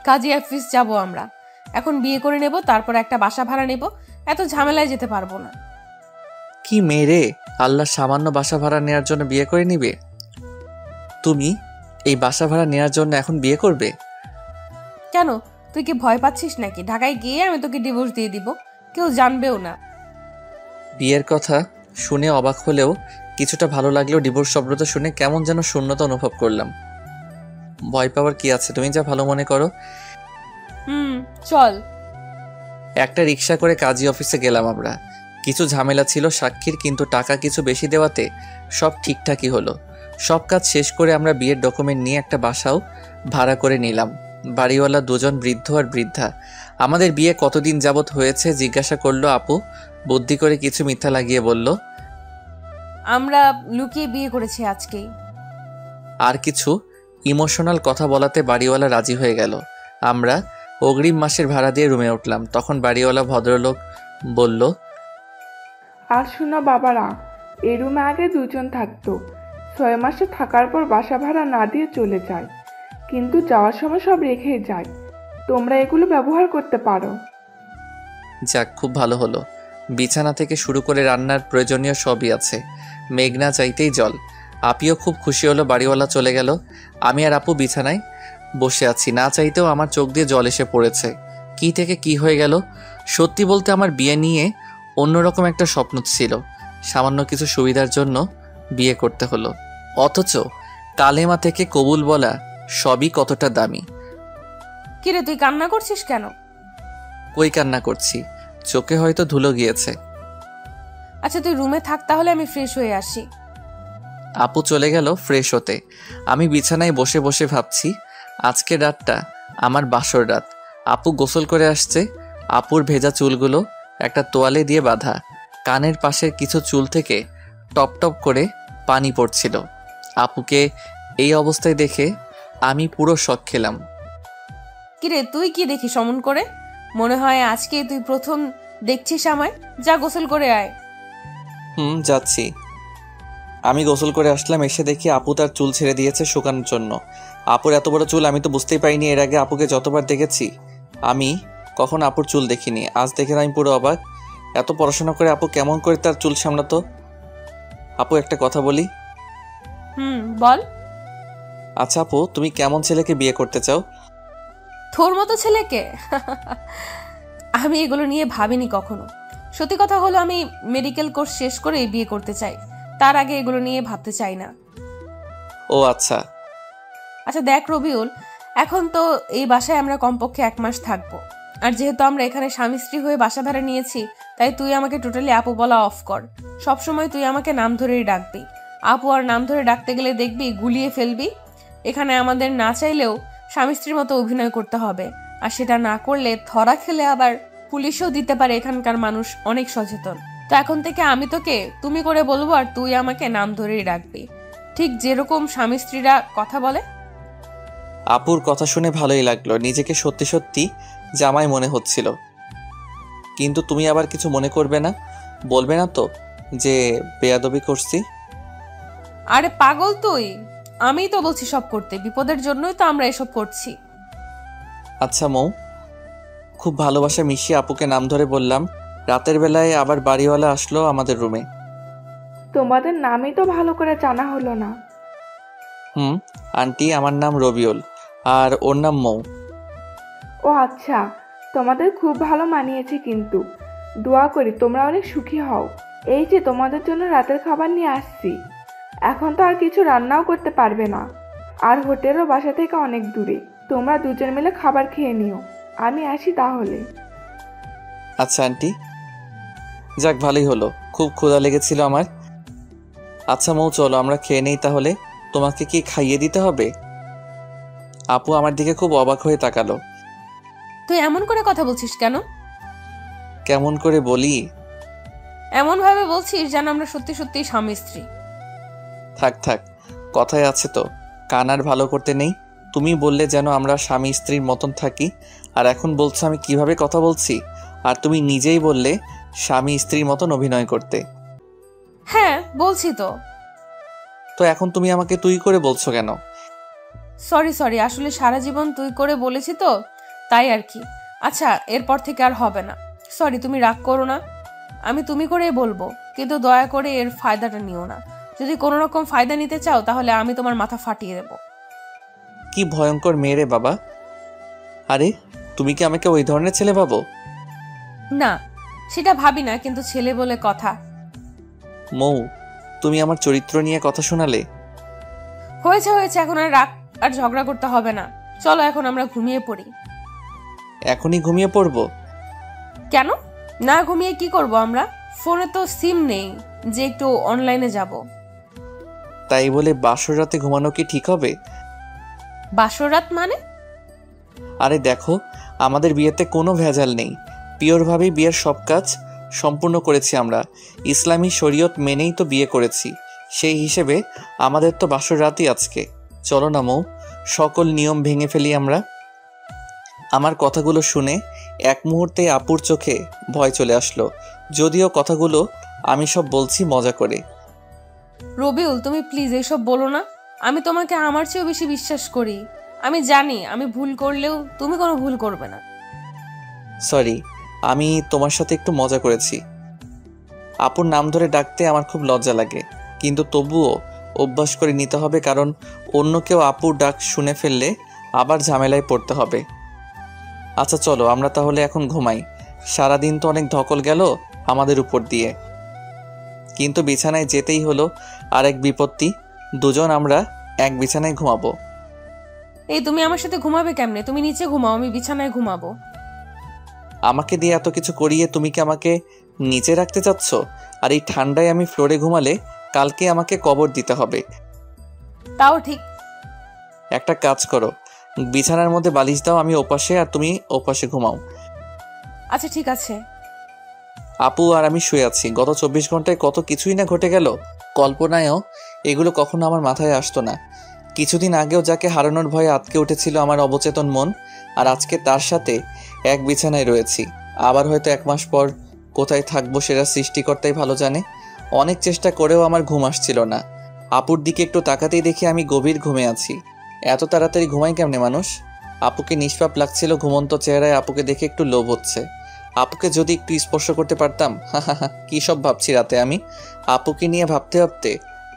E: কাজী অফিস যাব আমরা। এখন বিয়ে করে নেব, তারপর একটা বাসা ভাড়া নেব। এত ঝামেলায় যেতে পারবো না।
A: কি মেরে, আল্লাহ সামান্য বাসা ভাড়া নেওয়ার জন্য বিয়ে করে নিবে? তুমি এই বাসা ভাড়া নেওয়ার জন্য এখন বিয়ে করবে?
E: কেন, তুই কি ভয় পাচ্ছিস নাকি? ঢাকায় গিয়ে আমি তোকে ডিভোর্স দিয়ে দিব, কেউ জানবেও না।
A: বিয়ের কথা শুনে অবাক হলেও কিছুটা ভালো লাগলেও ডিভোর্স শব্দটা শুনে কেমন যেন শূন্যতা অনুভব করলাম। ভয় পাওয়ার কি আছে, তুমি যা ভালো মনে করো।
E: চল।
A: একটা রিক্সা করে কাজী অফিসে গেলাম আমরা। কিছু ঝামেলা ছিল সাক্ষীর, কিন্তু টাকা কিছু বেশি দেওয়াতে সব ঠিকঠাকই হলো। সব কাজ শেষ করে আমরা বিয়ের ডকুমেন্ট নিয়ে একটা বাসাও ভাড়া করে নিলাম। বাড়িওয়ালা দুজন বৃদ্ধ আর বৃদ্ধা। আমাদের বিয়ে কতদিন যাবৎ হয়েছে জিজ্ঞাসা করলো আপু। বুদ্ধি করে কিছু মিথ্যা লাগিয়ে বলল,
E: আমরা লুকিয়ে বিয়ে করেছি আজকেই।
A: আর কিছু ইমোশনাল কথা বলাতে বাড়িওয়ালা রাজি হয়ে গেল। আমরা অগ্রিম মাসের ভাড়া দিয়ে রুমে উঠলাম। তখন বাড়িওয়ালা ভদ্রলোক বলল,
J: আর শোনো বাবারা, এই রুমে আগে দুজন থাকতো, 6 মাসে থাকার পর বাসা ভাড়া না দিয়ে চলে যায়, কিন্তু যাওয়ার সময় সব রেখে যায়। তোমরা এগুলো ব্যবহার করতে পারো।
A: যাক, খুব ভালো হলো। বিছানা থেকে শুরু করে রান্নার প্রয়োজনীয় সবই আছে। মেঘনা চাইতেই জল। আপিও খুব খুশি হলো। বাড়িওয়ালা চলে গেল। আমি আর আপু বিছানায় বসে আছি। না চাইতেও আমার চোখ দিয়ে জল এসে পড়েছে। কি থেকে কি হয়ে গেল। সত্যি বলতে আমার বিয়ে নিয়ে অন্যরকম একটা স্বপ্ন ছিল। সামান্য কিছু সুবিধার জন্য বিয়ে করতে হলো, অথচ কালেমা থেকে কবুল বলা সবই কতটা দামি।
E: কিরে, তুই কান্না করছিস কেন?
A: কই কান্না করছি, চোখে হয়তো ধুলো গিয়েছে।
E: আচ্ছা তুই রুমে থাক, তাহলে আমি ফ্রেশ হয়ে আসি।
A: আপু চলে গেল ফ্রেশ হতে। আমি বিছানায় বসে বসে ভাবছি, আজকের রাতটা আমার বাসর রাত। আপু গোসল করে আসছে। আপুর ভেজা চুলগুলো একটা তোয়ালে দিয়ে বাঁধা। কানের পাশের কিছু চুল থেকে টপ টপ করে পানি পড়ছিল। আপুকে এই অবস্থায় দেখে আমি পুরো শক খেলাম।
E: কিরে, তুই কি দেখিস অমন করে? মনে হয় আজকে তুই প্রথম দেখছিস আমায়। যা গোসল করে আয়।
A: যাচ্ছি। আমি গোসল করে আসলাম। এসে দেখি আপু তার চুল ছেড়ে দিয়েছে শুকানোর জন্য। আপুর এত বড় চুল আমি তো বুঝতেই পারিনি। এর আগে আপুকে যতবার দেখেছি আমি কখন আপুর চুল দেখিনি। আজ দেখে আমি পুরো অবাক। এত পড়াশোনা করে আপু কেমন করে তার চুল সামলাতো? আপু একটা কথা বলি।
E: বল।
A: আচ্ছা আপু, তুমি কেমন ছেলেকে বিয়ে করতে চাও?
E: তোর মতো ছেলেকে? আমি এগুলো নিয়ে ভাবিনি কখনো। সত্যি কথা হলো, আমি মেডিকেল কোর্স শেষ করে বিয়ে করতে চাই। তার আগে এগুলো নিয়ে ভাবতে চাই না।
A: ও আচ্ছা।
E: আচ্ছা দেখ রবিউল, এখন তো এই বাসায় আমরা কমপক্ষে 1 মাস থাকবো। আর যেহেতু আমরা এখানে স্বামী স্ত্রী হয়ে বাসা ভাড়া নিয়েছি, তাই তুই আমাকে টোটালি আপু বলা অফ কর। সবসময় তুই আমাকে নাম ধরেই ডাকবি। আপু আর নাম ধরে ডাকতে গেলে দেখবি গুলিয়ে ফেলবি। এখানে আমাদের না চাইলেও স্বামী স্ত্রীর মতো অভিনয় করতে হবে। আর সেটা না করলে ধরা খেলে আবার পুলিশও দিতে পারে। এখানকার মানুষ অনেক সচেতন। তো এখন থেকে আমি তোকে তুমি করে বলবো, আর তুই আমাকে নাম ধরেই ডাকবি, ঠিক যেরকম স্বামী স্ত্রীরা কথা বলে।
A: আপুর কথা শুনে ভালোই লাগলো। নিজেকে সত্যি সত্যি জামাই মনে হচ্ছিল। কিন্তু তুমি আবার কিছু মনে করবে না, বলবে না তো যে বেয়াদবি করছি?
E: আরে পাগল তুই, আমিই তো বলছি সব করতে। বিপদের জন্যই তো আমরা এসব করছি।
A: আচ্ছা মৌ, খুব ভালোবাসা মিশিয়ে আপুকে নাম ধরে বললাম, রাতের বেলায় আবার বাড়িওয়ালা আসলো আমাদের রুমে।
J: তোমাদের নামই তো ভালো করে জানা হলো না।
A: আন্টি, আমার নাম রবিউল আর ওর নাম মৌ।
J: ও আচ্ছা, তোমাদের খুব ভালো মানিয়েছে, কিন্তু দোয়া করি তোমরা অনেক সুখী হও। এই যে তোমাদের জন্য রাতের খাবার নিয়ে আসছি। এখন তো আর কিছু রান্নাও করতে পারবে না, আর হোটেলও বাসা থেকে অনেক দূরে। তোমরা দুজন মিলে খাবার খেয়ে নিও, আমি আসি তাহলে।
A: আচ্ছা আন্টি। যাক, ভালোই হলো, খুব ক্ষুধা লেগেছিল আমার। আচ্ছা মৌ, চলো আমরা খেয়ে নেই তাহলে। তোমাকে কি খাইয়ে দিতে হবে? আপু আমার দিকে খুব অবাক হয়ে তাকালো।
E: তুই এমন করে কথা বলছিস কেন?
A: কেমন করে বলি?
E: এমন ভাবে বলছিস যেন আমরা সত্যি সত্যি স্বামী স্ত্রী।
A: থাক থাক, কথায় আছে তো, কান আর ভালো করতে নেই। তুমি বললে যেন আমরা স্বামী স্ত্রীর মতন থাকি, আর এখন বলছো আমি কিভাবে কথা বলছি। আর তুমি নিজেই বললে স্বামী স্ত্রীর মতন অভিনয় করতে।
E: হ্যাঁ বলছি তো।
A: তো এখন তুমি আমাকে তুই করে বলছো কেন?
E: সরি, আসলে সারা জীবন তুই করে বলেছি তো, তাই আর কি। আচ্ছা, এরপর থেকে আর হবে না। সরি, তুমি রাগ করো না। আমি তুমি করেই বলবো, কিন্তু দয়া করে এর ফায়দাটা নিও না। যদি কোনো রকম ফায়দা নিতে চাও তাহলে আমি তোমার মাথা ফাটিয়ে দেব।
A: কি ভয়ঙ্কর মেয়ে রে বাবা। আরে, তুমি কি আমাকে ওই ধরনের ছেলে ভাবো?
E: না, সেটা ভাবি না, কিন্তু ছেলে বলে কথা।
A: মৌ, তুমি আমার চরিত্র নিয়ে কথা শোনালে।
E: হয়েছে, এখন আর রাগ আর ঝগড়া করতে হবে না। চলো এখন আমরা ঘুমিয়ে পড়ি।
A: এখনই ঘুমিয়ে পড়বো?
E: কেন? না ঘুমিয়ে কি করব আমরা? ফোনে তো সিম নেই যে একটু অনলাইনে যাব।
A: তাই বলে বাসর রাতে ঘুমানো কি ঠিক হবে?
E: বাসর রাত মানে?
A: আরে দেখো, আমাদের বিয়েতে কোনো ভেজাল নেই। পিওরভাবেই বিয়ের সব কাজ সম্পূর্ণ করেছি আমরা। ইসলামী শরীয়ত মেনেই তো বিয়ে করেছি। সেই হিসেবে আমাদের তো বাসর রাতই আজকে। চলো না মৌ, সকল নিয়ম ভেঙে ফেলি আমরা। আমার কথাগুলো শুনে এক মুহূর্তে আপুর চোখে ভয় চলে আসলো, যদিও কথাগুলো আমি সব বলছি মজা করে।
E: রবিউল, তুমি প্লিজ এসব বলো না। আমি তোমাকে আমার চেয়েও বেশি বিশ্বাস করি। আমি জানি আমি ভুল করলেও তুমি কোনো ভুল করবে না।
A: সরি, আমি তোমার সাথে একটু মজা করেছি। আপুর নাম ধরে ডাকতে আমার খুব লজ্জা লাগে, কিন্তু তবুও অভ্যাস করে নিতে হবে, কারণ অন্য কেউ আপুর ডাক শুনে ফেললে আবার ঝামেলায় পড়তে হবে। আচ্ছা চলো আমরা তাহলে এখন ঘুমাই। সারাদিন তো অনেক ধকল গেল আমাদের উপর দিয়ে, কিন্তু বিছানায় যেতেই হলো। আর এক বিপত্তি, দুজন আমরা এক বিছানায় ঘুমাবো।
E: এই তুমি আমার সাথে ঘুমাবে কেমনে? তুমি নিচে ঘুমাও, আমি বিছানায় ঘুমাবো।
A: আমাকে দিয়ে এত কিছু করিয়ে তুমি কি আমাকে নিচে রাখতে চাচ্ছ? আর এই ঠান্ডায় আমি ফ্লোরে ঘুমালে কালকে আমাকে কবর দিতে হবে।
E: তাও ঠিক।
A: একটা কাজ করো, বিছানার মধ্যে বালিশ দাও, আমি ওপাশে আর তুমি ওপাশে ঘুমাও।
E: আচ্ছা ঠিক আছে।
A: আপু আর আমি শুয়ে আছি। গত 24 ঘন্টায় কত কিছুই না ঘটে গেল। কল্পনায়ও এগুলো কখনো আমার মাথায় আসতো না। কিছুদিন আগেও যাকে হারানোর ভয়ে আটকে উঠেছিল আমার অবচেতন মন, আর আজকে তার সাথে এক বিছানায় রয়েছি। আবার হয়তো 1 মাস পর কোথায় থাকবো সেটা সৃষ্টিকর্তাই ভালো জানে। অনেক চেষ্টা করেও আমার ঘুম আসছিল না। আপুর দিকে একটু তাকাতেই দেখি আমি গভীর ঘুমে আছি। এত তাড়াতাড়ি ঘুমাই কেমনে মানুষ? আপুকে নিষ্পাপ লাগছিল ঘুমন্ত চেহারায়। আপুকে দেখে একটু লোভ হচ্ছে। আপুকে যদি একটু স্পর্শ করতে পারতাম। কী সব ভাবছি রাতে আমি। আপুকে নিয়ে ভাবতে ভাবতে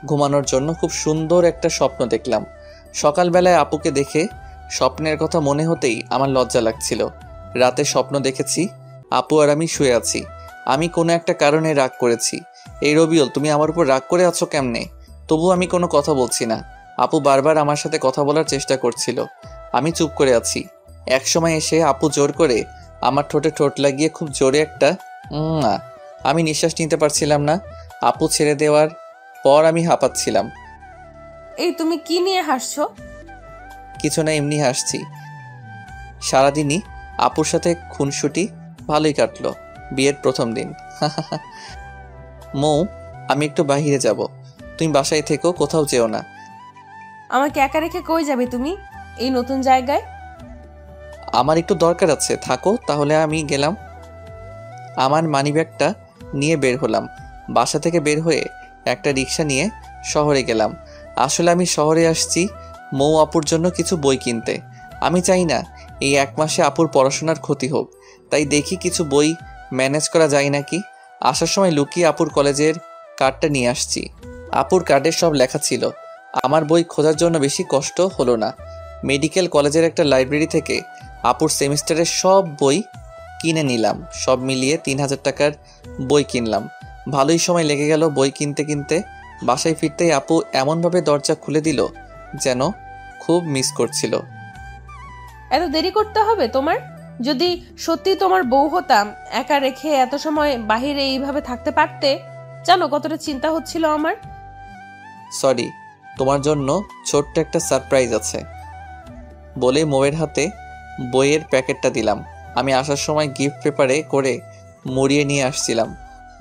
A: ঘুমানোর জন্য খুব সুন্দর একটা স্বপ্ন দেখলাম। সকালবেলায় আপুকে দেখে স্বপ্নের কথা মনে হতেই আমার লজ্জা লাগছিল। রাতে স্বপ্ন দেখেছি আপু আর আমি শুয়ে আছি। আমি কোনো একটা কারণে রাগ করেছি। এই রবিউল, তুমি আমার উপর রাগ করে আছো কেমনে? তবু আমি কোনো কথা বলছি না। আপু বারবার আমার সাথে কথা বলার চেষ্টা করছিল। আমি চুপ করে আছি। এক সময় এসে আপু জোর করে আমার ঠোঁটে ঠোঁট লাগিয়ে খুব জোরে একটা আমি নিঃশ্বাস নিতে পারছিলাম না। আপু ছেড়ে দেওয়ার পর আমি হাঁপাচ্ছিলাম।
E: এই তুমি কি নিয়ে হাসছো?
A: কিছু না, এমনি হাসছি। সারাদিনই আপুর সাথে খুনসুটি ভালোই কাটলো। বিয়ের প্রথম দিন। মৌ, আমি একটু বাহিরে যাব, তুমি বাসায় থেকো, কোথাও যেও না।
E: আমাকে একা রেখে কই যাবে তুমি এই নতুন জায়গায়?
A: আমার একটু দরকার আছে, থাকো তাহলে। আমি গেলাম। আমার মানিব্যাগটা নিয়ে বের হলাম। বাসা থেকে বের হয়ে একটা রিক্সা নিয়ে শহরে গেলাম। আসলে আমি শহরে আসছি মৌ আপুর জন্য কিছু বই কিনতে। আমি চাই না এই 1 মাসে আপুর পড়াশোনার ক্ষতি হোক, তাই দেখি কিছু বই ম্যানেজ করা যায় নাকি। আসার সময় লুকিয়ে আপুর কলেজের কার্ডটা নিয়ে আসছি। আপুর কার্ডে সব লেখা ছিল। আমার বই খোঁজার জন্য বেশি কষ্ট হলো না। মেডিকেল কলেজের একটা লাইব্রেরি থেকে আপুর সেমিস্টারের সব বই কিনে নিলাম। সব মিলিয়ে 3000 টাকার বই কিনলাম। ভালোই সময় লেগে গেল বই কিনতে কিনতে। বাসায় ফিরতেই আপু এমনভাবে দরজা খুলে দিল যেন খুব মিস করছিল।
E: এত দেরি করতে হবে তোমার? যদি সত্যি তোমার বউ হতাম, একা রেখে এত সময় বাহিরে এইভাবে থাকতে পারতে? জানো কতটা চিন্তা হচ্ছিল আমার।
A: সরি, তোমার জন্য ছোট্ট একটা সারপ্রাইজ আছে বলে মৌয়ের হাতে বইয়ের প্যাকেটটা দিলাম। আমি আসার সময় গিফট পেপারে করে মুড়িয়ে নিয়ে আসছিলাম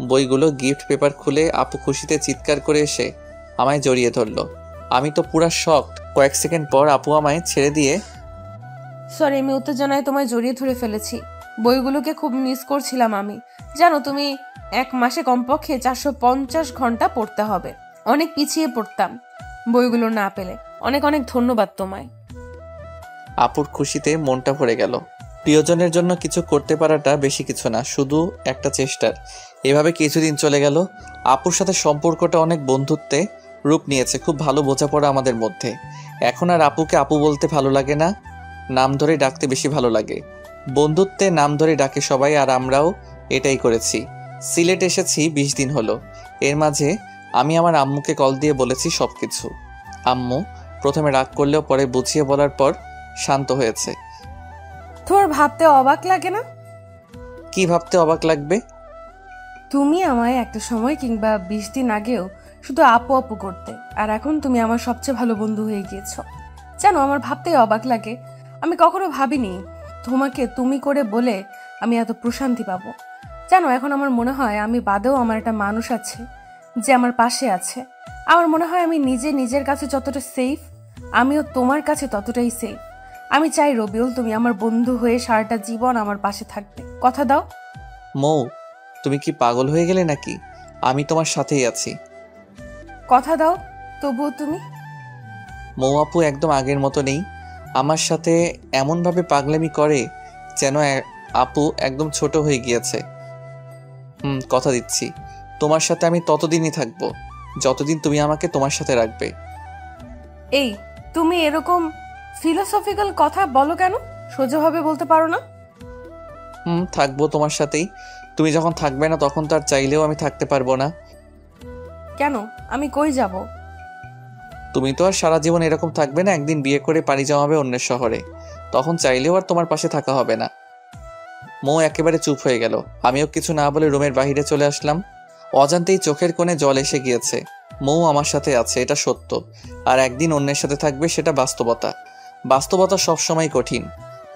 A: বইগুলো। গিফট পেপার খুলে আপু খুশিতে চিৎকার করে এসে আমায় জড়িয়ে ধরলো। আমি তো পুরা শকড। কয়েক সেকেন্ড পর আপু আমায় ছেড়ে দিয়ে,
E: সরি, আমি উত্তেজনায় তোমায় জড়িয়ে ধরে ফেলেছি। বইগুলোকে খুব মিস করছিলাম আমি। জানো তুমি এক মাসে কমপক্ষে 450 ঘন্টা পড়তে হবে। অনেক পিছিয়ে পড়তাম বইগুলো না পেলে। অনেক অনেক ধন্যবাদ তোমায়।
A: আপুর খুশিতে মনটা ভরে গেল। প্রিয়জনের জন্য কিছু করতে পারাটা বেশি কিছু না, শুধু একটা চেষ্টার। এভাবে কিছুদিন চলে গেল। আপুর সাথে সম্পর্কটা অনেক বন্ধুত্বে রূপ নিয়েছে। খুব ভালো বোঝাপড়া আমাদের মধ্যে। এখন আর আপুকে আপু বলতে ভালো লাগে না, নাম ধরে ডাকতে বেশি ভালো লাগে। বন্ধুত্বে নাম ধরে ডাকে সবাই, আর আমরাও এটাই করেছি। সিলেট এসেছি 20 দিন হলো। এর মাঝে আমি আমার আম্মুকে কল দিয়ে বলেছি সব কিছু। আম্মু প্রথমে রাগ করলেও পরে বুঝিয়ে বলার পর শান্ত হয়েছে।
E: তোমার ভাবতে অবাক লাগে না?
A: কি ভাবতে অবাক লাগবে?
E: তুমি আমায় একটা সময় কিংবা 20 দিন আগেও শুধু আপু আপু করতে, আর এখন তুমি আমার সবচেয়ে ভালো বন্ধু হয়ে গিয়েছো। জানো আমার ভাবতেই অবাক লাগে। আমি কখনো ভাবিনি তোমাকে তুমি করে বলে আমি এত প্রশান্তি পাবো। জানো এখন আমার মনে হয় আমি বাদেও আমার একটা মানুষ আছে যে আমার পাশে আছে। আমার মনে হয় আমি নিজের কাছে যতটা সেফ, আমিও তোমার কাছে ততটাই সেফ। আমি চাই রবিউল তুমি আমার বন্ধু হয়ে সারাটা জীবন আমার পাশে থাকবে। কথা দাও।
A: মৌ, তুমি কি পাগল হয়ে গেলে নাকি? আমি তোমার সাথেই আছি।
E: কথা দাও তবুও তুমি।
A: মৌ আপু একদম আগের মতো নেই। আমার সাথে এমনভাবে পাগলামি করে যেন আপু একদম ছোট হয়ে গিয়েছে। কথা দিচ্ছি, তোমার সাথে আমি ততদিনই থাকবো যতদিন তুমি আমাকে তোমার সাথে রাখবে।
E: এই তুমি এরকম ফিলোসফিক্যাল কথা বলো কেন? সোজাভাবে বলতে পারো না?
A: থাকবো তোমার সাথেই। তুমি যখন থাকবে না তখন তো আর চাইলেও আমি থাকতে পারবো না।
E: কেন? আমি কই যাব?
A: তুমি তো আর সারা জীবন এরকম থাকবে না। একদিন বিয়ে করে পাড়ি জমাবে অন্যের শহরে, তখন চাইলেও আর তোমার পাশে থাকা হবে না। মৌ একেবারে চুপ হয়ে গেল। আমিও কিছু না বলে রুমের বাইরে চলে আসলাম। অজান্তেই চোখের কোণে জল এসে গিয়েছে। মৌ আমার সাথে আছে, এটা সত্য, আর একদিন অন্যের সাথে থাকবে, সেটা বাস্তবতা। বাস্তবতা সবসময় কঠিন,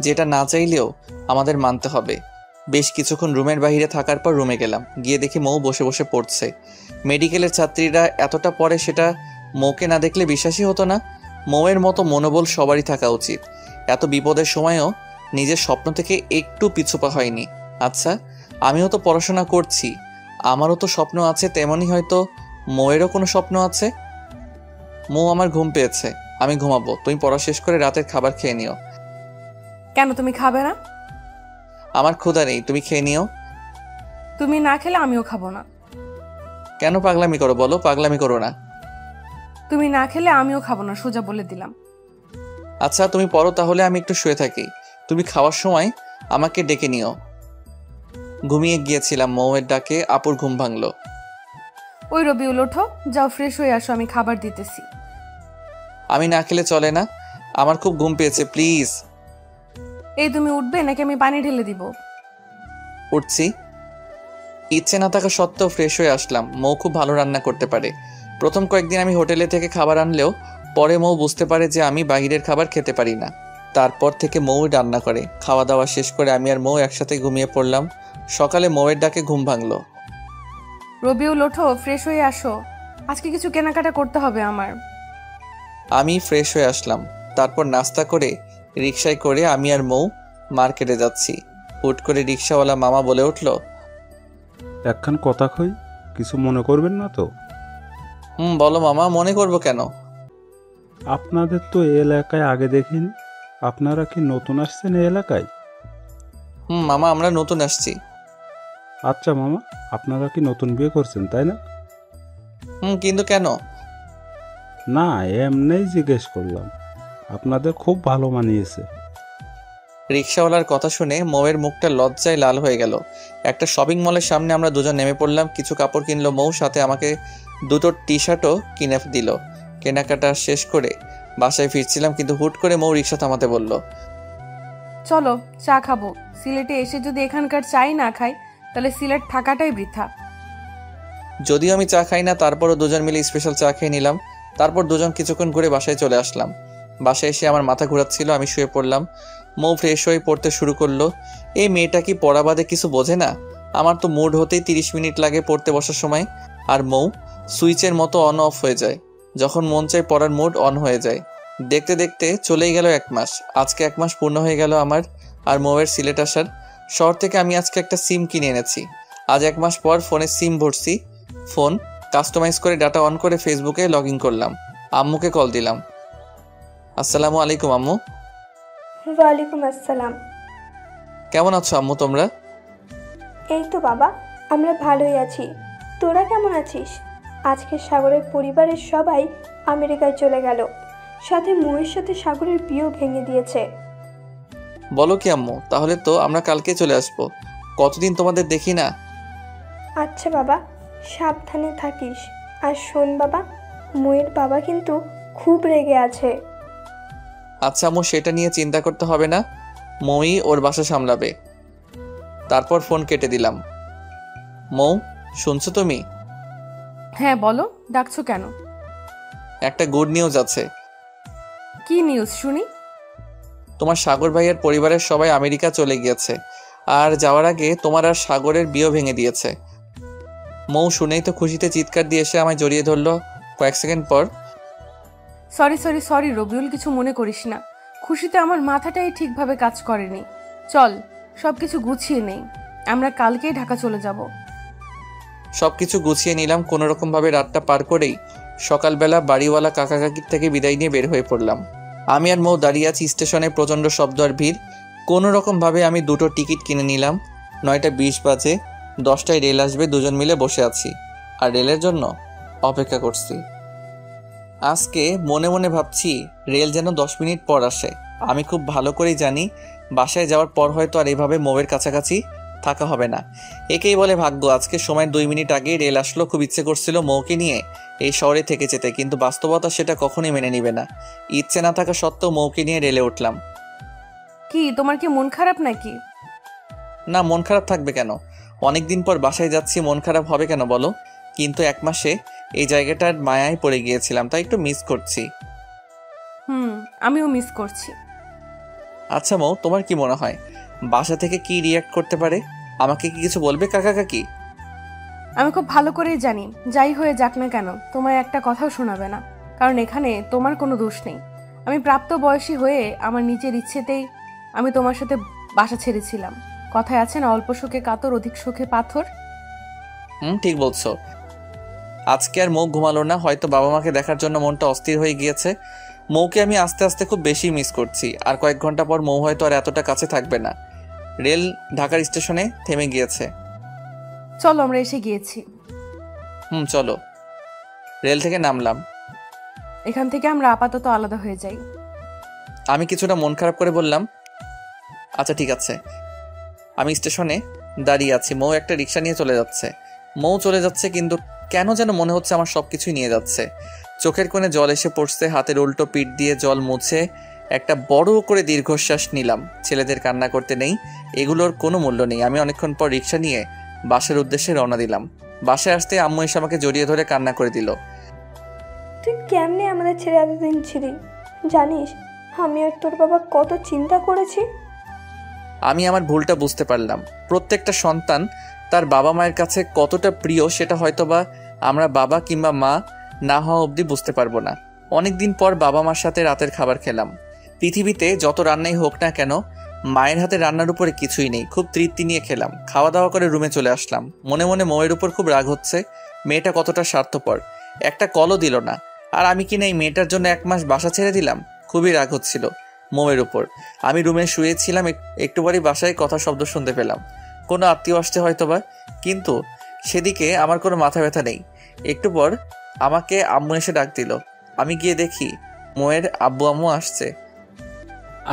A: যেটা না চাইলেও আমাদের মানতে হবে। বেশ কিছুক্ষণ রুমের বাইরে থাকার পর রুমে গেলাম। গিয়ে দেখি মৌ বসে বসে পড়ছে। মেডিকেলের ছাত্রীরা এতটা পড়ে সেটা মৌকে না দেখলে বিশ্বাসই হতো না। মৌয়ের মতো মনোবল সবারই থাকা উচিত। এত বিপদের সময়ও নিজের স্বপ্ন থেকে একটু পিছুপা হয়নি। আচ্ছা, আমিও তো পড়াশোনা করছি, আমারও তো স্বপ্ন আছে, তেমনই হয়তো মৌয়েরও কোনো স্বপ্ন আছে। মৌ, আমার ঘুম পেয়েছে, আমি ঘুমাবো। তুমি পড়া শেষ করে রাতের খাবার খেয়ে নিও।
E: কেন তুমি খাবে না?
A: আমার ক্ষুধা নেই, তুমি খেয়ে নিও।
E: তুমি না খেলে আমিও খাবো না।
A: কেন পাগলামি করো বলো? পাগলামি করো না।
E: তুমি না খেলে আমিও খাবো না, সোজা বলে দিলাম।
A: আচ্ছা তুমি পড়ো তাহলে, আমি একটু শুয়ে থাকি। তুমি খাওয়ার সময় আমাকে ডেকে নিও। ঘুমিয়ে গিয়েছিলাম, মৌয়ের ডাকে আপুর ঘুম ভাঙলো।
E: ওই রবিউল, ওঠো, যাও ফ্রেশ হয়ে আসো, আমি খাবার দিতেছি।
A: আমি না খেলে চলে না, আমার খুব ঘুম পেয়েছে, প্লিজ।
E: এই তুমি উঠবে নাকি আমি পানি ঢেলে দিব?
A: উঠছি। ইচ্ছে না থাকা সত্ত্বেও ফ্রেশ হয়ে আসলাম। মৌ খুব ভালো রান্না করতে পারে। প্রথম কয়েকদিন আমি হোটেলে থেকে খাবার আনলেও পরে মৌ বুঝতে পারে যে আমি বাইরের খাবার খেতে পারি না। তারপর থেকে মৌ রান্না করে। খাওয়া দাওয়া শেষ করে আমি আর মৌ একসাথে ঘুমিয়ে পড়লাম। সকালে মৌয়ের ডাকে ঘুম ভাঙলো।
E: রবিউল, ওঠো, ফ্রেশ হয়ে আসো, আজকে কিছু কেনাকাটা করতে হবে আমার।
A: আমি ফ্রেশ হয়ে আসলাম। তারপর নাস্তা করে রিকশায় করে আমি আর মৌ মার্কেটে যাচ্ছি। হুট করে রিকশাওয়ালা মামা বলে উঠল,
K: একখান কথা কই, কিছু মনে করবেন না তো?
A: বলো মামা, মনে করবো কেন?
K: আপনাদের তো এই এলাকায় আগে দেখিনি, আপনারা কি নতুন আসছেন এই এলাকায়?
A: মামা, আমরা নতুন আসছি।
K: আচ্ছা মামা, আপনারা কি নতুন বিয়ে করছেন তাই না?
A: কিন্তু কেন?
K: না, এমনিই জিজ্ঞেস করলাম। আপনাদের খুব ভালো মানিয়েছে।
A: রিক্সাওয়ালার কথা শুনে মৌয়ের মুখটা লজ্জায় লাল হয়ে গেল। একটা শপিং মলের সামনে আমরা দুজন নেমে পড়লাম। কিছু কাপড় কিনলো মৌ, সাথে আমাকে দুটো টি শার্টও কিনে দিল। কেনাকাটা শেষ করে বাসায় ফিরছিলাম, কিন্তু হুট করে মৌ রিক্সা থামাতে বলল,
D: চলো চা খাবো। সিলেটে এসে যদি এখানকার চাই না খাই তাহলে সিলেট থাকাটাই বৃথা।
A: যদিও আমি চা খাই না, তারপরও দুজন মিলে স্পেশাল চা খেয়ে নিলাম। তারপর দুজন কিছুক্ষণ ঘুরে বাসায় চলে আসলাম। বাসায় এসে আমার মাথা ঘোরাচ্ছিল, আমি শুয়ে পড়লাম। মৌ ফ্রেশ হয়ে পড়তে শুরু করলো। এই মেয়েটা কি পড়া বাদে কিছু বোঝে না? আমার তো মুড হতেই 30 মিনিট লাগে পড়তে বসার সময়, আর মৌ সুইচের মতো অন অফ হয়ে যায়। যখন মন চায় পড়ার মুড অন হয়ে যায়। দেখতে দেখতে চলেই গেল 1 মাস। আজকে 1 মাস পূর্ণ হয়ে গেল আমার আর মৌয়ের সিলেট আসার। শহর থেকে আমি আজকে একটা সিম কিনে এনেছি। আজ 1 মাস পর ফোনে সিম ভরছি। ফোন কাস্টমাইজ করে ডাটা অন করে ফেসবুকে লগ ইন করলাম। আম্মুকে কল দিলাম। আসসালামু আলাইকুম আম্মু।
L: ওয়ালাইকুম আসসালাম।
A: কেমন আছো আম্মু তোমরা?
L: এই তো বাবা, আমরা ভালোই আছি। তোরা কেমন আছিস? আজকে সাগরের পরিবারের সবাই আমেরিকায় চলে গেল। সাথে মৌয়ের সাথে সাগরের বিয়েও ভেঙে দিয়েছে।
A: বলো কি আম্মু, তাহলে তো আমরা কালকে চলে আসবো। কতদিন তোমাদের দেখি না।
L: আচ্ছা বাবা, সাবধানে থাকিস। আর শোন বাবা, মৌয়ের বাবা কিন্তু খুব রেগে আছে।
A: আচ্ছা আম্মু, সেটা নিয়ে চিন্তা করতে হবে না, মৌই ওর বাসা সামলাবে। তারপর ফোন কেটে দিলাম। মৌ, শুনছো তুমি?
D: হ্যাঁ বলো, ডাকছো কেন?
A: একটা গুড নিউজ আছে।
D: কি নিউজ শুনি?
A: তোমার সাগর ভাইয়ের পরিবারের সবাই আমেরিকা চলে গিয়েছে, আর যাওয়ার আগে তোমার আর সাগরের বিয়ে ভেঙে দিয়েছে। মৌ শুনেই তো খুশিতে চিৎকার দিয়ে এসে আমায় জড়িয়ে ধরলো। কয়েক সেকেন্ড পর,
D: সরি রবিউল, কিছু মনে করিস না। খুশিতে আমার মাথাটাই ঠিকভাবে কাজ করেনি। চল সবকিছু গুছিয়ে নেই, আমরা কালকেই ঢাকা চলে যাব।
A: সবকিছু গুছিয়ে নিলাম। কোনোরকম ভাবে রাতটা পার করেই সকালবেলা বাড়িওয়ালা কাকা কাকির থেকে বিদায় নিয়ে বের হয়ে পড়লাম। আমি আর মৌ দাঁড়িয়ে আছি স্টেশনে। প্রচণ্ড শব্দ আর ভিড়। কোনোরকম ভাবে আমি দুটো টিকিট কিনে নিলাম। 9টা 20 বাজে, 10টায় রেল আসবে। দুজন মিলে বসে আছি আর রেলের জন্য অপেক্ষা করছি। আজকে মনে মনে ভাবছি রেল যেন 10 মিনিট পর আসে। আমি খুব ভালো করেই জানি বাসায় যাওয়ার পর হয়তো আর এভাবে মৌয়ের কাছাকাছি থাকা হবে না। একেই বলে ভাগ্য। আজকে সময়ের 2 মিনিট আগেই রেল আসলো। খুব ইচ্ছে করছিল মৌকে নিয়ে এই শহরে থেকে যেতে, কিন্তু বাস্তবতা সেটা কখনোই মেনে নিবে না। ইচ্ছে না থাকা সত্ত্বেও মৌকে নিয়ে রেলে উঠলাম।
D: কি তোমার কি মন খারাপ নাকি?
A: না, মন খারাপ থাকবে কেন? অনেকদিন পর বাসায় যাচ্ছি, মন খারাপ হবে কেন বলো? কিন্তু 1 মাসে এই জায়গাটার মায়ায় পড়ে গিয়েছিলাম, তাই একটু মিস করছি।
D: আমিও মিস করছি।
A: আচ্ছা মৌ, তোমার কি মনে হয় বাসা থেকে কি রিয়াক্ট করতে পারে? আমাকে কি কিছু বলবে কাকা কাকি?
D: আমি খুব ভালো করেই জানি, যাই হয়ে যাক না কেন তোমায় একটা কথাও শোনাবে না, কারণ এখানে তোমার কোনো দোষ নেই। আমি প্রাপ্ত বয়সী হয়ে আমার নিজের ইচ্ছেতেই আমি তোমার সাথে বাসা ছেড়েছিলাম। কথায় আছে না, অল্প শোকে কাতর অধিক শোকে পাথর।
A: ঠিক বলছো। আজকে আর মৌ ঘুমালো না। হয়তো বাবা মাকে দেখার জন্য মনটা অস্থির হয়ে গিয়েছে। মৌকে আমি আস্তে আস্তে খুব বেশি মিস করছি। আর কয়েক ঘন্টা পর মৌ হয়তো আর এতটা কাছে থাকবে না। রেল ঢাকার স্টেশনে থেমে গিয়েছে।
D: চলো, আমরা এসে গিয়েছি।
A: চলো। রেল থেকে নামলাম।
D: এখান থেকে আমরা আপাতত আলাদা হয়ে যাই।
A: আমি কিছুটা মন খারাপ করে বললাম, আচ্ছা ঠিক আছে। আমি স্টেশনে দাঁড়িয়ে আছি। মৌ একটা রিক্সা নিয়ে চলে যাচ্ছে। মৌ চলে যাচ্ছে, কিন্তু কেন যেন মনে হচ্ছে আমার সবকিছুই নিয়ে যাচ্ছে। চোখের কোণে জল এসে পড়ছে। হাতের উল্টো পিঠ দিয়ে জল মুছে একটা বড় করে দীর্ঘশ্বাস নিলাম। ছেলেদের কান্না করতে নেই, এগুলোর কোনো মূল্য নেই। আমি অনেকক্ষণ পর রিক্সা নিয়ে বাসার উদ্দেশ্যে রওনা দিলাম। বাসায় আসতে আম্মু এসে আমাকে জড়িয়ে ধরে কান্না করে দিল।
L: তুই কেমনে আমাদের ছেড়ে এতদিন ছিলি? জানিস আমি আর তোর বাবা কত চিন্তা করেছি।
A: আমি আমার ভুলটা বুঝতে পারলাম। প্রত্যেকটা সন্তান তার বাবা মায়ের কাছে কতটা প্রিয় সেটা হয়তোবা আমরা বাবা কিংবা মা না হওয়া অবধি বুঝতে পারবো না। অনেকদিন পর বাবা মার সাথে রাতের খাবার খেলাম। পৃথিবীতে যত রান্নাই হোক না কেন, মায়ের হাতে রান্নার উপরে কিছুই নেই। খুব তৃপ্তি নিয়ে খেলাম। খাওয়া দাওয়া করে রুমে চলে আসলাম। মনে মনে মৌয়ের উপর খুব রাগ হচ্ছে। মেয়েটা কতটা স্বার্থপর, একটা কলও দিল না। আর আমি কিনা এই মেয়েটার জন্য 1 মাস বাসা ছেড়ে দিলাম। খুবই রাগ হচ্ছিল মৌয়ের উপর। আমি রুমে শুয়েছিলাম, একটু পরই বাসায় কথা শব্দ শুনতে পেলাম। কোনো আত্মীয় আসছে হয়তো বা, কিন্তু সেদিকে আমার কোনো মাথা ব্যথা নেই। একটু পর আমাকে আম্মু এসে ডাক দিল। আমি গিয়ে দেখি মোয়ের আব্বু আম্মু আসছে।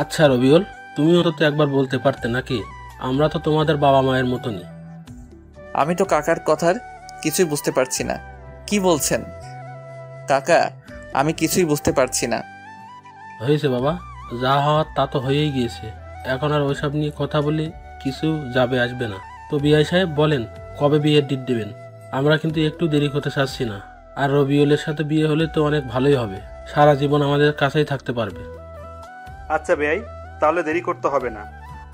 G: আচ্ছা রবিউল, তুমিও তো একবার বলতে পারতে নাকি? আমরা তো তোমাদের বাবা মায়ের মতনই।
A: আমি তো কাকার কথার কিছুই বুঝতে পারছি না। কি বলছেন কাকা? আমি কিছুই বুঝতে পারছি না।
G: হয়েছে বাবা, যা হওয়ার তা তো হয়েই গিয়েছে। এখন আর ওইসব নিয়ে কথা বলে কিছু যাবে আসবে না। তো বিআই সাহেব বলেন কবে বিয়ের ডেট দেবেন? আমরা কিন্তু একটু দেরি করতে চাচ্ছি না। আর রবিউলের সাথে বিয়ে হলে তো অনেক ভালোই হবে, সারা জীবন আমাদের কাছেই থাকতে পারবে।
K: আচ্ছা বেয়াই, তাহলে দেরি করতে হবে না।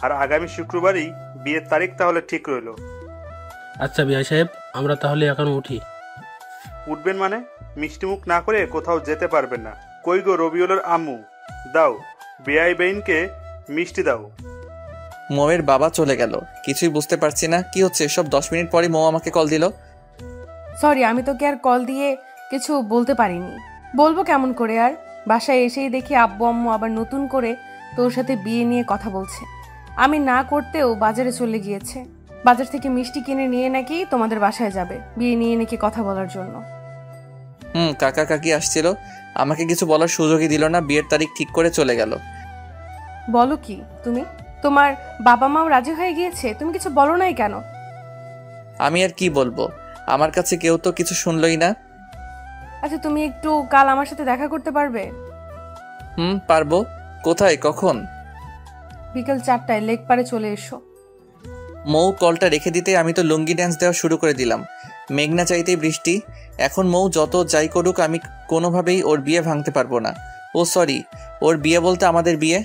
K: আর আগামী শুক্রবারই বিয়ের তারিখ তাহলে ঠিক রইল।
G: আচ্ছা বিআই সাহেব, আমরা তাহলে এখন উঠি।
K: উঠবেন মানে? মিষ্টিমুখ না করে কোথাও যেতে পারবেন না। কই গো রবিউলের আম্মু, দাও বেয়াই বেইনকে মিষ্টি দাও।
A: মৌয়ের বাবা চলে গেল। কিছুই বুঝতে পারছি না কি হচ্ছে সব। 10 মিনিট পরই মৌ আমাকে কল দিল।
D: সরি, আমি তোকে আর কল দিয়ে কিছু বলতে পারিনি। বলবো কেমন করে আর? বাসায় এসেই দেখি আব্বু আম্মু আবার নতুন করে তোর সাথে বিয়ে নিয়ে কথা বলছে। আমি না করতেও বাজারে চলে গিয়েছে। বাজার থেকে মিষ্টি কিনে নিয়ে নাকি তোমাদের বাসায় যাবে, বিয়ে নিয়ে নাকি কথা বলার জন্য।
A: কাকা কাকি আসছিল, আমাকে কিছু বলার সুযোগই দিল না। বিয়ের তারিখ ঠিক করে চলে গেল।
D: বলো কি তুমি? তোমার বাবা মাও রাজি হয়ে গিয়েছে, তুমি কিছু বলো নাই কেন?
A: আমি আর কি বলবো, আমার কাছে কেউ তো কিছু শুনলই না।
D: আচ্ছা, তুমি একটু কাল আমার সাথে দেখা করতে পারবে?
A: পারবো। কোথায়, কখন?
D: বিকেল 4টায় লেক পারে চলে এসো।
A: মৌ কলটা রেখে দিতে আমি তো লুঙ্গি ড্যান্স দেওয়া শুরু করে দিলাম। মেঘনা চাইতেই বৃষ্টি। এখন মৌ যত যাই করুক, আমি কোনোভাবেই ওর বিয়ে ভাঙতে পারবো না। ও সরি, ওর বিয়ে বলতে আমাদের বিয়ে।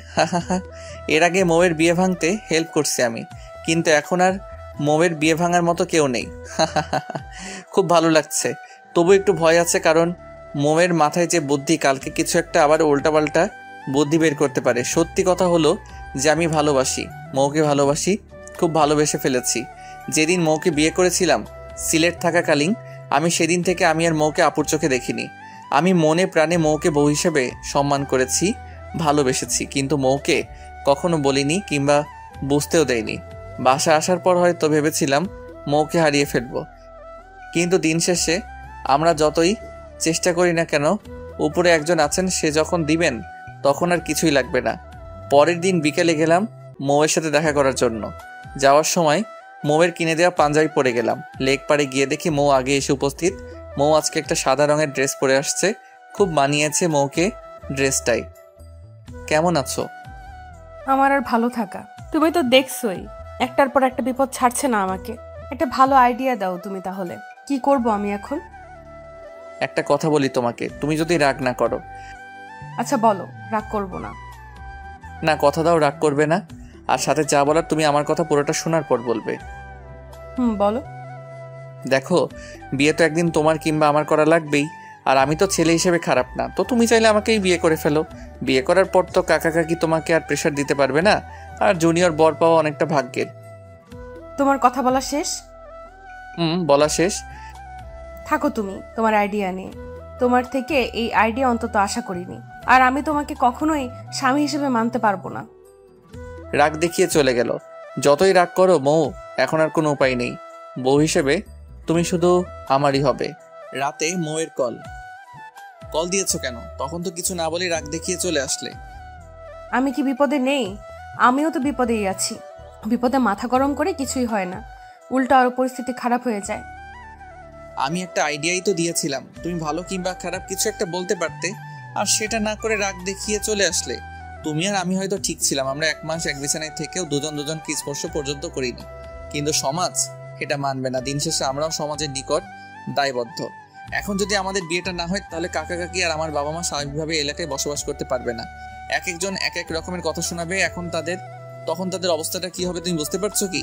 A: এর আগে মৌয়ের বিয়ে ভাঙতে হেল্প করছি আমি, কিন্তু এখন আর মৌয়ের বিয়ে ভাঙার মতো কেউ নেই। খুব ভালো লাগছে, তবু একটু ভয় আছে, কারণ মৌয়ের মাথায় যে বুদ্ধি, কালকে কিছু একটা আবার উল্টাপাল্টা বুদ্ধি বের করতে পারে। সত্যি কথা হলো যে আমি ভালোবাসি, মৌকে ভালোবাসি, খুব ভালোবেসে ফেলেছি। যেদিন মৌকে বিয়ে করেছিলাম সিলেট থাকাকালীন, আমি সেদিন থেকে আমি আর মৌকে আপুর চোখে দেখিনি। আমি মনে প্রাণে মৌকে বউ হিসেবে সম্মান করেছি, ভালোবেসেছি, কিন্তু মৌকে কখনো বলিনি কিংবা বুঝতেও দেয়নি। বাসা আসার পর হয়তো ভেবেছিলাম মৌকে হারিয়ে ফেলবো, কিন্তু দিন শেষে আমরা যতই চেষ্টা করি না কেন, উপরে একজন আছেন, সে যখন দিবেন তখন আর কিছুই লাগবে না। পরের দিন বিকেলে গেলাম মৌয়ের সাথে দেখা করার জন্য। যাওয়ার সময় মৌয়ের কিনে দেওয়া পাঞ্জাবি পরে গেলাম। লেক পাড়ে গিয়ে দেখি মৌ আগে এসে উপস্থিত। মৌ আজকে একটা সাদা রঙের ড্রেস পরে আসছে, খুব মানিয়েছে মৌকে ড্রেসটাই। কেমন আছো?
D: আমার আর ভালো থাকা, তুমি তো দেখছোই একটার পর একটা বিপদ ছাড়ছে না আমাকে। একটা ভালো আইডিয়া দাও তুমি, তাহলে কি করব আমি এখন?
A: একটা কথা বলি তোমাকে, তুমি যদি রাগ না করো।
D: আচ্ছা বলো, রাগ করব না।
A: না, কথা দাও রাগ করবে না। আর সাথে যা বলার তুমি আমার কথা পুরোটা শোনার পর বলবে।
D: বলো।
A: দেখো, বিয়ে তো একদিন তোমার কিংবা আমার করা লাগবেই। আর আমি তো ছেলে হিসেবে খারাপ না, তো তুমি চাইলে আমাকেই বিয়ে করে ফেলো। বিয়ে করার পর তো কাকা কাকি তোমাকে আর প্রেশার দিতে পারবে না, আর জুনিয়র বর পাওয়া অনেকটা ভাগ্যের।
D: তোমার কথা বলা শেষ?
A: বলা শেষ।
D: থাকো তুমি তোমার আইডিয়া নিয়ে। তোমার থেকে এই আইডিয়া অন্তত আশা করিনি। আর আমি তোমাকে কখনোই স্বামী হিসেবে মানতে পারবো না।
A: রাগ দেখিয়ে চলে গেল। যতই রাগ করো মৌ, এখন আর কোনো উপায় নেই। বউ হিসেবে তুমি শুধু আমারই হবে। রাতে মৌয়ের কল দিয়েছো কেন? তখন তো কিছু না বলে রাগ দেখিয়ে চলে আসলে।
D: আমি কি বিপদে নেই? আমিও তো বিপদেই আছি। বিপদে মাথা গরম করে কিছুই হয় না, উল্টো আরো পরিস্থিতি খারাপ হয়ে যায়।
A: আমি একটা আইডিয়াই তো দিয়েছিলাম, তুমি ভালো কিংবা খারাপ কিছু একটা বলতে পারতে, আর সেটা না করে রাগ দেখিয়ে চলে আসলে। তুমি আর আমি হয়তো ঠিক ছিলাম, আমরা 1 মাস এক বিছানায় থেকেও দুজন কি স্পর্শ পর্যন্ত করিনি, কিন্তু সমাজ এটা মানবে না। দিন শেষে আমরাও সমাজের নিকট দায়বদ্ধ। এখন যদি আমাদের বিয়েটা না হয়, তাহলে কাকা কাকি আর আমার বাবা মা স্বাভাবিকভাবে এলাকায় বসবাস করতে পারবে না। এক একজন এক এক রকমের কথা শোনাবে। তখন তাদের অবস্থাটা কি হবে তুমি বুঝতে পারছো কি?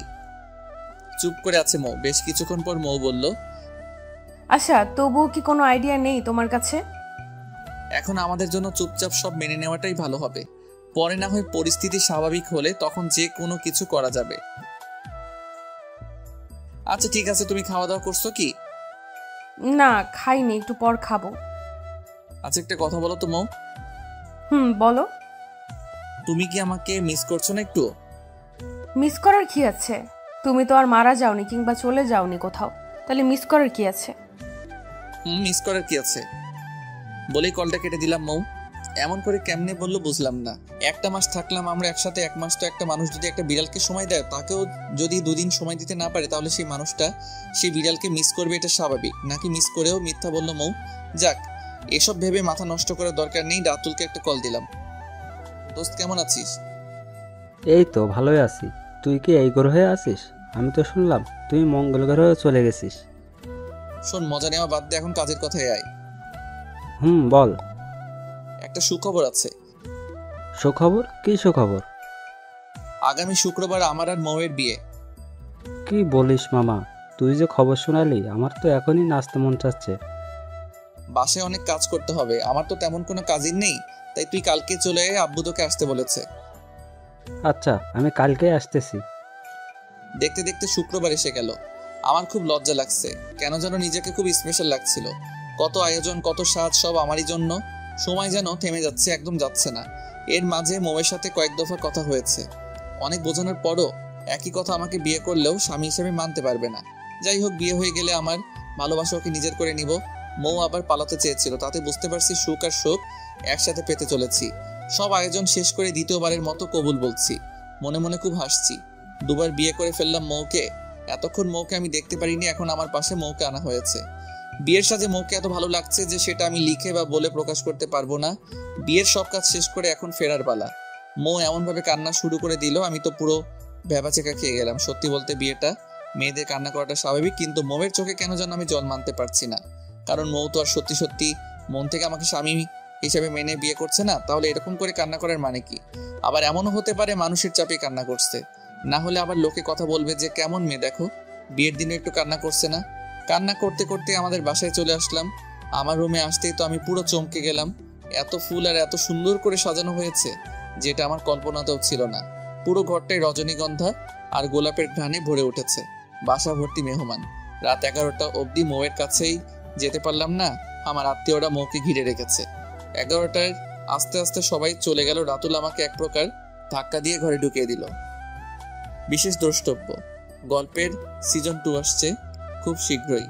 A: চুপ করে আছে মৌ। বেশ কিছুক্ষণ পর মৌ বলল,
D: আচ্ছা, তবুও কি কোনো আইডিয়া নেই তোমার কাছে?
A: এখন আমাদের জন্য চুপচাপ সব মেনে নেওয়াটাই ভালো হবে। পরে না হয় পরিস্থিতি স্বাভাবিক হলে তখন যে কোনো কিছু করা যাবে। আচ্ছা ঠিক আছে, তুমি খাওয়া দাওয়া করছো কি?
D: না, খাইনি, একটু পর খাবো।
A: আচ্ছা একটা কথা বলো তো মৌ।
D: বলো।
A: তুমি কি আমাকে মিস করছো না একটু?
D: মিস করার কি আছে? তুমি তো আর মারা যাওনি কিংবা চলে যাওনি কোথাও, তাহলে মিস করার কি আছে?
A: মিস করার কি আছে বলেই কলটা কেটে দিলাম। মৌ এমন করে কেমনে বললো বুঝলাম না। একটা মাস থাকলাম আমরা একসাথে, এক মাস তো একটা মানুষ যদি একটা বিড়ালকে সময় দেয়, তাকেও যদি দুদিন সময় দিতে না পারে, তাহলে সেই মানুষটা সেই বিড়ালকে মিস করবে, এটা স্বাভাবিক নাকি? মিস করেও মিথ্যা বললো মৌ। যাক, এসব ভেবে মাথা নষ্ট করার দরকার নেই। রাতুলকে একটা কল দিলাম। দোস্ত কেমন আছিস?
F: এই তো ভালোই আছি। তুই কি এই গ্রহে আছিস? আমি তো শুনলাম তুই মঙ্গল গ্রহে চলে গেছিস।
A: শোন, মজা নেওয়া বাদ দে, এখন কাজের কথায় আয়।
F: বল।
A: একটা সুখবর আছে।
F: সুখবর? কি সুখবর?
A: আগামী শুক্রবার আমার আর মৌয়ের বিয়ে।
F: কি বলিস মামা, তুই যে খবর শোনালি আমার তো এখনই নাচতে মন চাচ্ছে।
A: বাসায় অনেক কাজ করতে হবে, আমার তো তেমন কোনো কাজই নেই, তাই তুই কালকে চলে আয়, আব্বু তোকে আসতে বলেছে।
F: আচ্ছা, আমি কালকেই আসতেছি।
A: দেখতে দেখতে শুক্রবার এসে গেল। আমার খুব লজ্জা লাগছে, কেন যেন নিজেকে খুব স্পেশাল লাগছিল। কত আয়োজন, কত সাজ, সব আমারই জন্য। সময় যেন থেমে যাচ্ছে, একদম যাচ্ছে না। এর মাঝে মৌয়ের সাথে কয়েক দফা কথা হয়েছে। অনেক বোঝানোর পরও একই কথা, আমাকে বিয়ে করলেও স্বামী হিসেবে মানতে পারবে না। যাই হোক, বিয়ে হয়ে গেলে আমার ভালোবাসা ওকে নিজের করে নিব। মৌ আবার পালাতে চেয়েছিল, তাতে বুঝতে পারছি সুখ আর শোক একসাথে পেতে চলেছি। সব আয়োজন শেষ করে দ্বিতীয়বারের মতো কবুল বলছি। মনে মনে খুব হাসছি। দুবার বিয়ে করে ফেললাম মৌকে। এতক্ষণ মৌকে আমি দেখতে পারিনি, এখন আমার পাশে মৌকে আনা হয়েছে। বিয়ের সাথে মৌকে এত ভালো লাগছে যে সেটা আমি লিখে বা বলে প্রকাশ করতে পারবো না। বিয়ের সব কাজ শেষ করে এখন ফেরার পালা। মৌ এমনভাবে কান্না শুরু করে দিল, আমি তো পুরো ভ্যাবাচেকা খেয়ে গেলাম। সত্যি বলতে বিয়েটা, মেয়েদের কান্না করাটা স্বাভাবিক, কিন্তু মৌয়ের চোখে কেন যেন আমি জল মানতে পারছি না। কারণ মৌ তো আর সত্যি সত্যি মন থেকে আমাকে স্বামী হিসেবে মেনে বিয়ে করছে না। তাহলে এরকম করে কান্না করার মানে কি? আবার এমনও হতে পারে মানুষের চাপে কান্না করছে, না হলে আবার লোকে কথা বলবে যে কেমন মেয়ে দেখো, বিয়ের দিনে একটু কান্না করছে না। কান্না করতে করতে আমাদের বাসায় চলে আসলাম। আমার রুমে আসতেই তো আমি পুরো চমকে গেলাম। এত ফুল আর এত সুন্দর করে সাজানো হয়েছে, যেটা আমার কল্পনাতেও ছিল না। পুরো ঘরটায় রজনীগন্ধা আর গোলাপের ঘ্রাণে ভরে উঠেছে। বাসা ভর্তি মেহমান। রাত 11টা অবধি মৌয়ের কাছেই যেতে পারলাম না, আমার আত্মীয়রা মৌকে ঘিরে রেখেছে। 11টায় আস্তে আস্তে সবাই চলে গেল। রাতুল আমাকে এক প্রকার ধাক্কা দিয়ে ঘরে ঢুকিয়ে দিল। বিশেষ দ্রষ্টব্য, গল্পের সিজন 2 আসছে খুব শীঘ্রই।